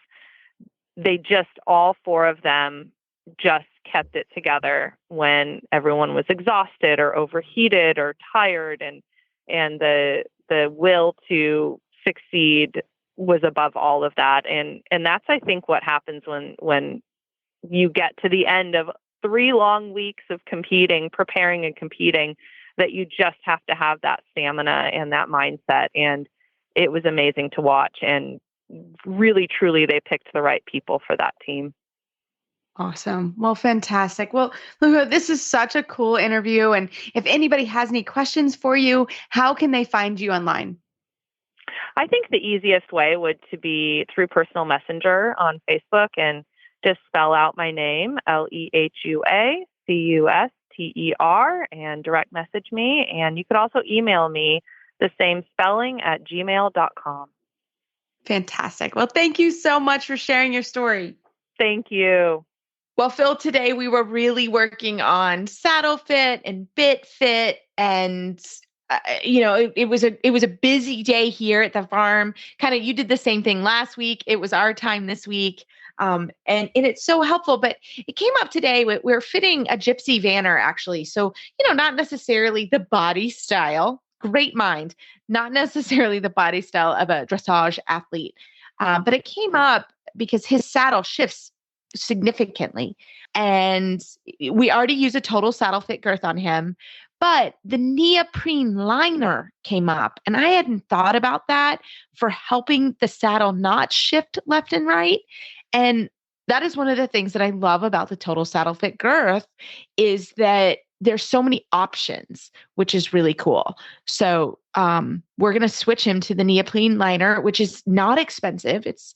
they just, all 4 of them just kept it together when everyone was exhausted or overheated or tired, and the will to succeed was above all of that. And that's, I think, what happens when you get to the end of 3 long weeks of preparing and competing, that you just have to have that stamina and that mindset. And it was amazing to watch, and really, truly, they picked the right people for that team. Awesome. Well, fantastic. Well, Luca, this is such a cool interview. And if anybody has any questions for you, how can they find you online? I think the easiest way would to be through personal messenger on Facebook, and just spell out my name, LEHUACUSTER, and direct message me. And you could also email me the same spelling at gmail.com. Fantastic. Well, thank you so much for sharing your story. Thank you. Well, Phil, today we were really working on saddle fit and bit fit and it was a busy day here at the farm. Kind of, you did the same thing last week. It was our time this week. And it's so helpful, but it came up today. We're fitting a gypsy vanner actually. So, not necessarily the body style, great mind, not necessarily the body style of a dressage athlete. But it came up because his saddle shifts significantly. And we already use a total saddle fit girth on him. But the neoprene liner came up, and I hadn't thought about that for helping the saddle not shift left and right. And that is one of the things that I love about the total saddle fit girth is that there's so many options, which is really cool. So we're going to switch him to the neoprene liner, which is not expensive. It's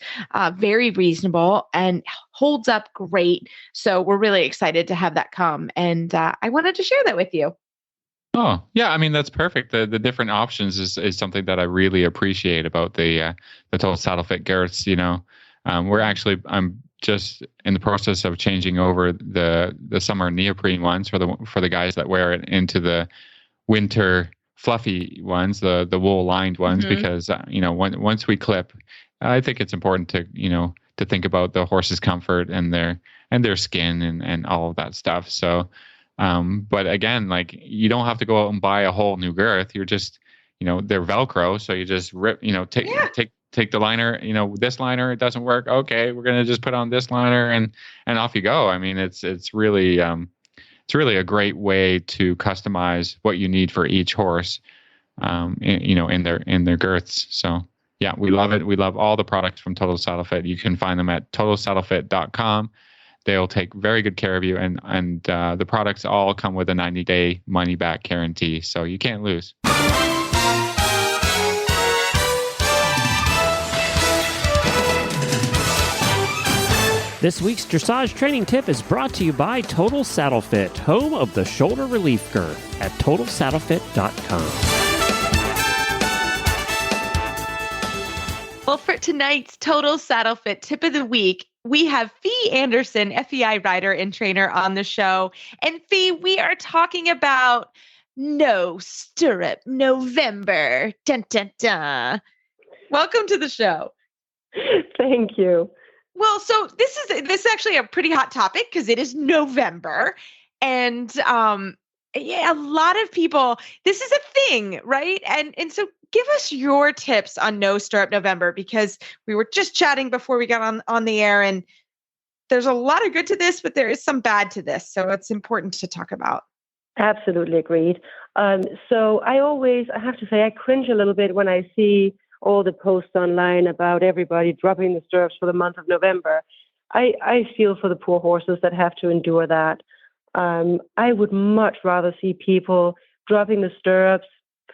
very reasonable and holds up great. So we're really excited to have that come. And I wanted to share that with you. Oh, yeah. I mean, that's perfect. The different options is something that I really appreciate about the total saddle fit girths. I'm just in the process of changing over the summer neoprene ones for the guys that wear it into the winter fluffy ones, the wool lined ones, because once we clip, I think it's important to think about the horse's comfort and their skin and all of that stuff. So. But again, like you don't have to go out and buy a whole new girth. You're just, they're Velcro. So you just rip, take the liner, this liner, it doesn't work. Okay. We're going to just put on this liner and off you go. I mean, it's really a great way to customize what you need for each horse, in their girths. So yeah, we love it. We love all the products from Total Saddle Fit. You can find them at totalsaddlefit.com. They'll take very good care of you, and the products all come with a 90-day money-back guarantee, so you can't lose. This week's dressage training tip is brought to you by Total Saddle Fit, home of the shoulder relief girth at totalsaddlefit.com. Well, for tonight's Total Saddle Fit tip of the week, we have Fee Anderson, FEI rider and trainer, on the show. And Fee, we are talking about No Stirrup November. Dun, dun, dun. Welcome to the show. Thank you. Well, so this is actually a pretty hot topic because it is November. And a lot of people, this is a thing, right? And so give us your tips on No Stirrup November, because we were just chatting before we got on the air, and there's a lot of good to this, but there is some bad to this. So it's important to talk about. Absolutely agreed. So I have to say, I cringe a little bit when I see all the posts online about everybody dropping the stirrups for the month of November. I feel for the poor horses that have to endure that. I would much rather see people dropping the stirrups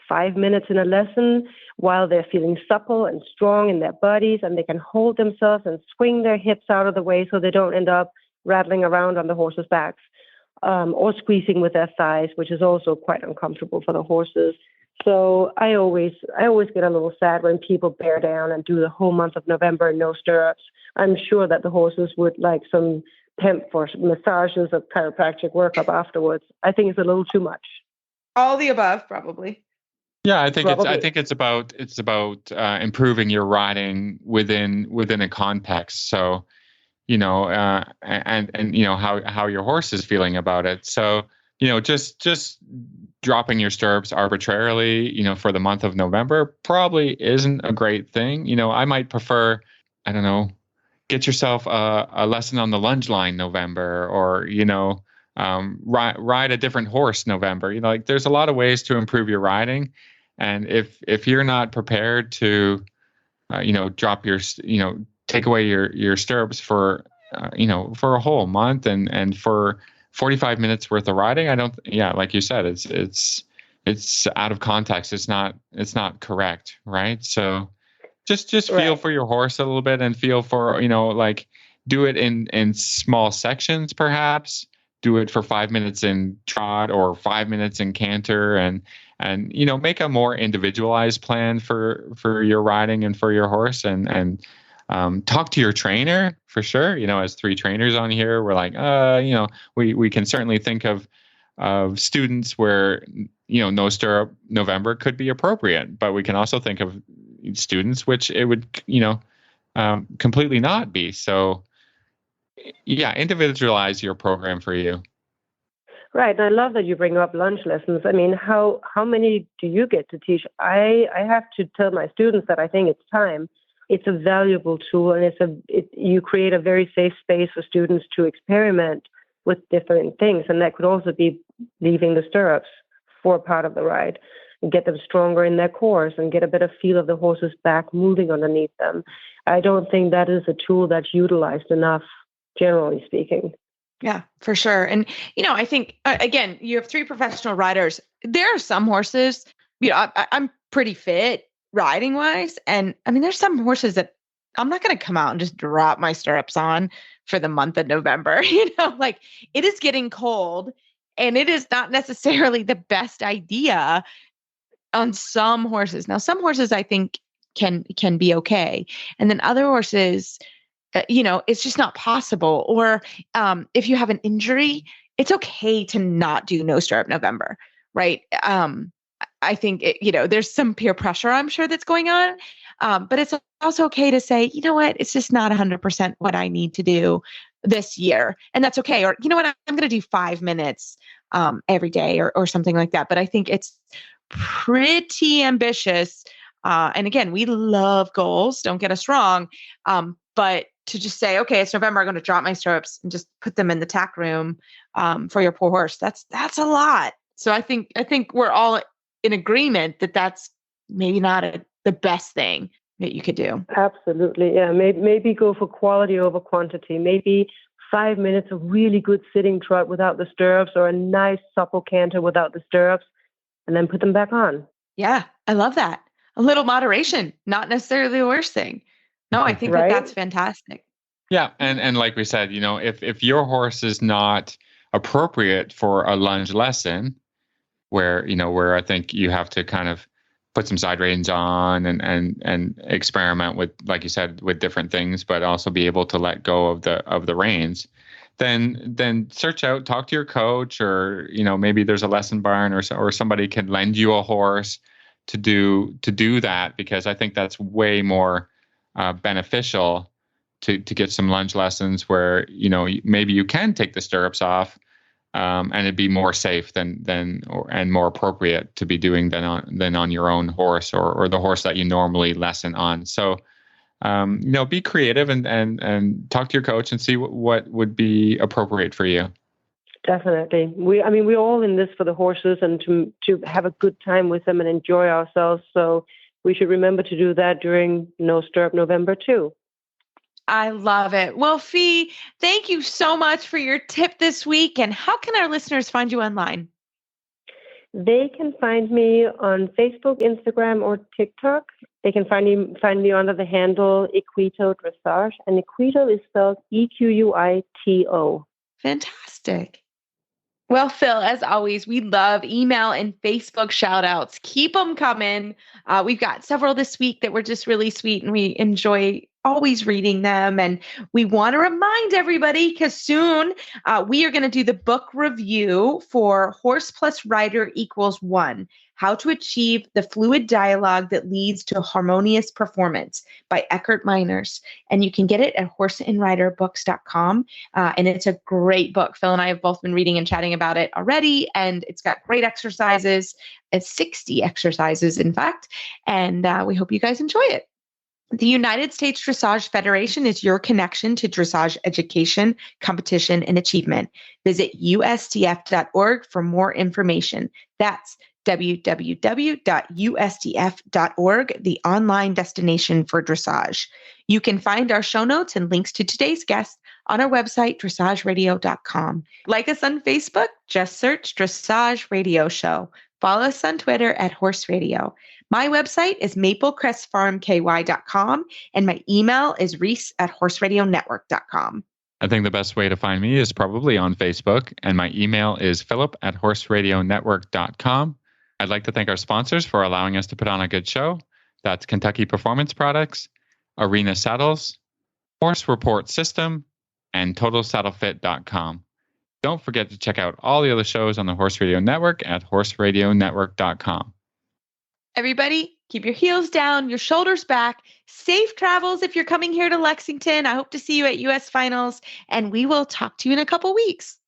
5 minutes in a lesson while they're feeling supple and strong in their bodies, and they can hold themselves and swing their hips out of the way so they don't end up rattling around on the horses' backs, or squeezing with their thighs, which is also quite uncomfortable for the horses. So I always get a little sad when people bear down and do the whole month of November no stirrups. I'm sure that the horses would like some pimp for massages or chiropractic workup afterwards. I think it's a little too much. All the above, probably. Yeah, I think it's about improving your riding within a context. So, and how your horse is feeling about it. So, just dropping your stirrups arbitrarily, for the month of November probably isn't a great thing. I might prefer, I don't know, get yourself a lesson on the lunge line November, or ride a different horse November. There's a lot of ways to improve your riding. And if you're not prepared to, drop your, take away your stirrups for a whole month and for 45 minutes worth of riding, like you said, it's out of context. It's not correct. Right. So just feel for your horse a little bit and feel for, do it in small sections, perhaps. Do it for 5 minutes in trot or 5 minutes in canter, and make a more individualized plan for your riding and for your horse, and talk to your trainer for sure. As three trainers on here, we're like, we can certainly think of students where no stirrup November could be appropriate, but we can also think of students which it would, completely not be. So yeah, individualize your program for you. Right. And I love that you bring up lunch lessons. I mean, how many do you get to teach? I have to tell my students that I think it's time. It's a valuable tool, and you create a very safe space for students to experiment with different things. And that could also be leaving the stirrups for part of the ride and get them stronger in their course and get a better feel of the horse's back moving underneath them. I don't think that is a tool that's utilized enough, generally speaking. Yeah, for sure. And, I think, again, you have 3 professional riders. There are some horses, I'm pretty fit riding wise. And I mean, there's some horses that I'm not going to come out and just drop my stirrups on for the month of November. Like it is getting cold and it is not necessarily the best idea on some horses. Now, some horses I think can be okay. And then other horses, it's just not possible. Or if you have an injury, it's okay to not do no stirrup November, right? I think, there's some peer pressure, I'm sure, that's going on. But it's also okay to say, you know what, it's just not 100% what I need to do this year. And that's okay. Or, you know what, I'm going to do 5 minutes every day or something like that. But I think it's pretty ambitious. And again, we love goals, don't get us wrong. But to just say, okay, it's November, I'm going to drop my stirrups and just put them in the tack room for your poor horse. That's a lot. So I think we're all in agreement that that's maybe not the best thing that you could do. Absolutely. Yeah. Maybe go for quality over quantity. Maybe 5 minutes of really good sitting trot without the stirrups, or a nice supple canter without the stirrups, and then put them back on. Yeah. I love that. A little moderation, not necessarily the worst thing. No, I think Right? that's fantastic. Yeah. And like we said, if your horse is not appropriate for a lunge lesson, where I think you have to kind of put some side reins on and experiment with, like you said, with different things, but also be able to let go of the reins, then talk to your coach, or maybe there's a lesson barn or somebody can lend you a horse to do that, because I think that's way more beneficial to get some lunge lessons where maybe you can take the stirrups off. And it'd be more safe and more appropriate to be doing than on your own horse or the horse that you normally lesson on. So, be creative and talk to your coach and see what would be appropriate for you. Definitely. We're all in this for the horses and to have a good time with them and enjoy ourselves. So we should remember to do that during No Stirrup November too. I love it. Well, Fee, thank you so much for your tip this week. And how can our listeners find you online? They can find me on Facebook, Instagram, or TikTok. They can find me under the handle Equito Dressage, and Equito is spelled EQUITO. Fantastic. Well, Phil, as always, we love email and Facebook shout outs. Keep them coming. We've got several this week that were just really sweet, and we enjoy always reading them. And we want to remind everybody, because soon we are going to do the book review for Horse Plus Rider Equals One: How to Achieve the Fluid Dialogue That Leads to Harmonious Performance by Eckhart Miners. And you can get it at horseandriderbooks.com. And it's a great book. Phil and I have both been reading and chatting about it already. And it's got great exercises. It's 60 exercises, in fact. And we hope you guys enjoy it. The United States Dressage Federation is your connection to dressage education, competition, and achievement. Visit USDF.org for more information. That's www.usdf.org, the online destination for dressage. You can find our show notes and links to today's guest on our website, dressageradio.com. Like us on Facebook, just search Dressage Radio Show. Follow us on Twitter at Horse Radio. My website is maplecrestfarmky.com, and my email is reese@horseradionetwork.com. I think the best way to find me is probably on Facebook, and my email is philip@horseradionetwork.com. I'd like to thank our sponsors for allowing us to put on a good show. That's Kentucky Performance Products, Arena Saddles, Horse Report System, and TotalSaddleFit.com. Don't forget to check out all the other shows on the Horse Radio Network at horseradionetwork.com. Everybody, keep your heels down, your shoulders back. Safe travels if you're coming here to Lexington. I hope to see you at US Finals, and we will talk to you in a couple weeks.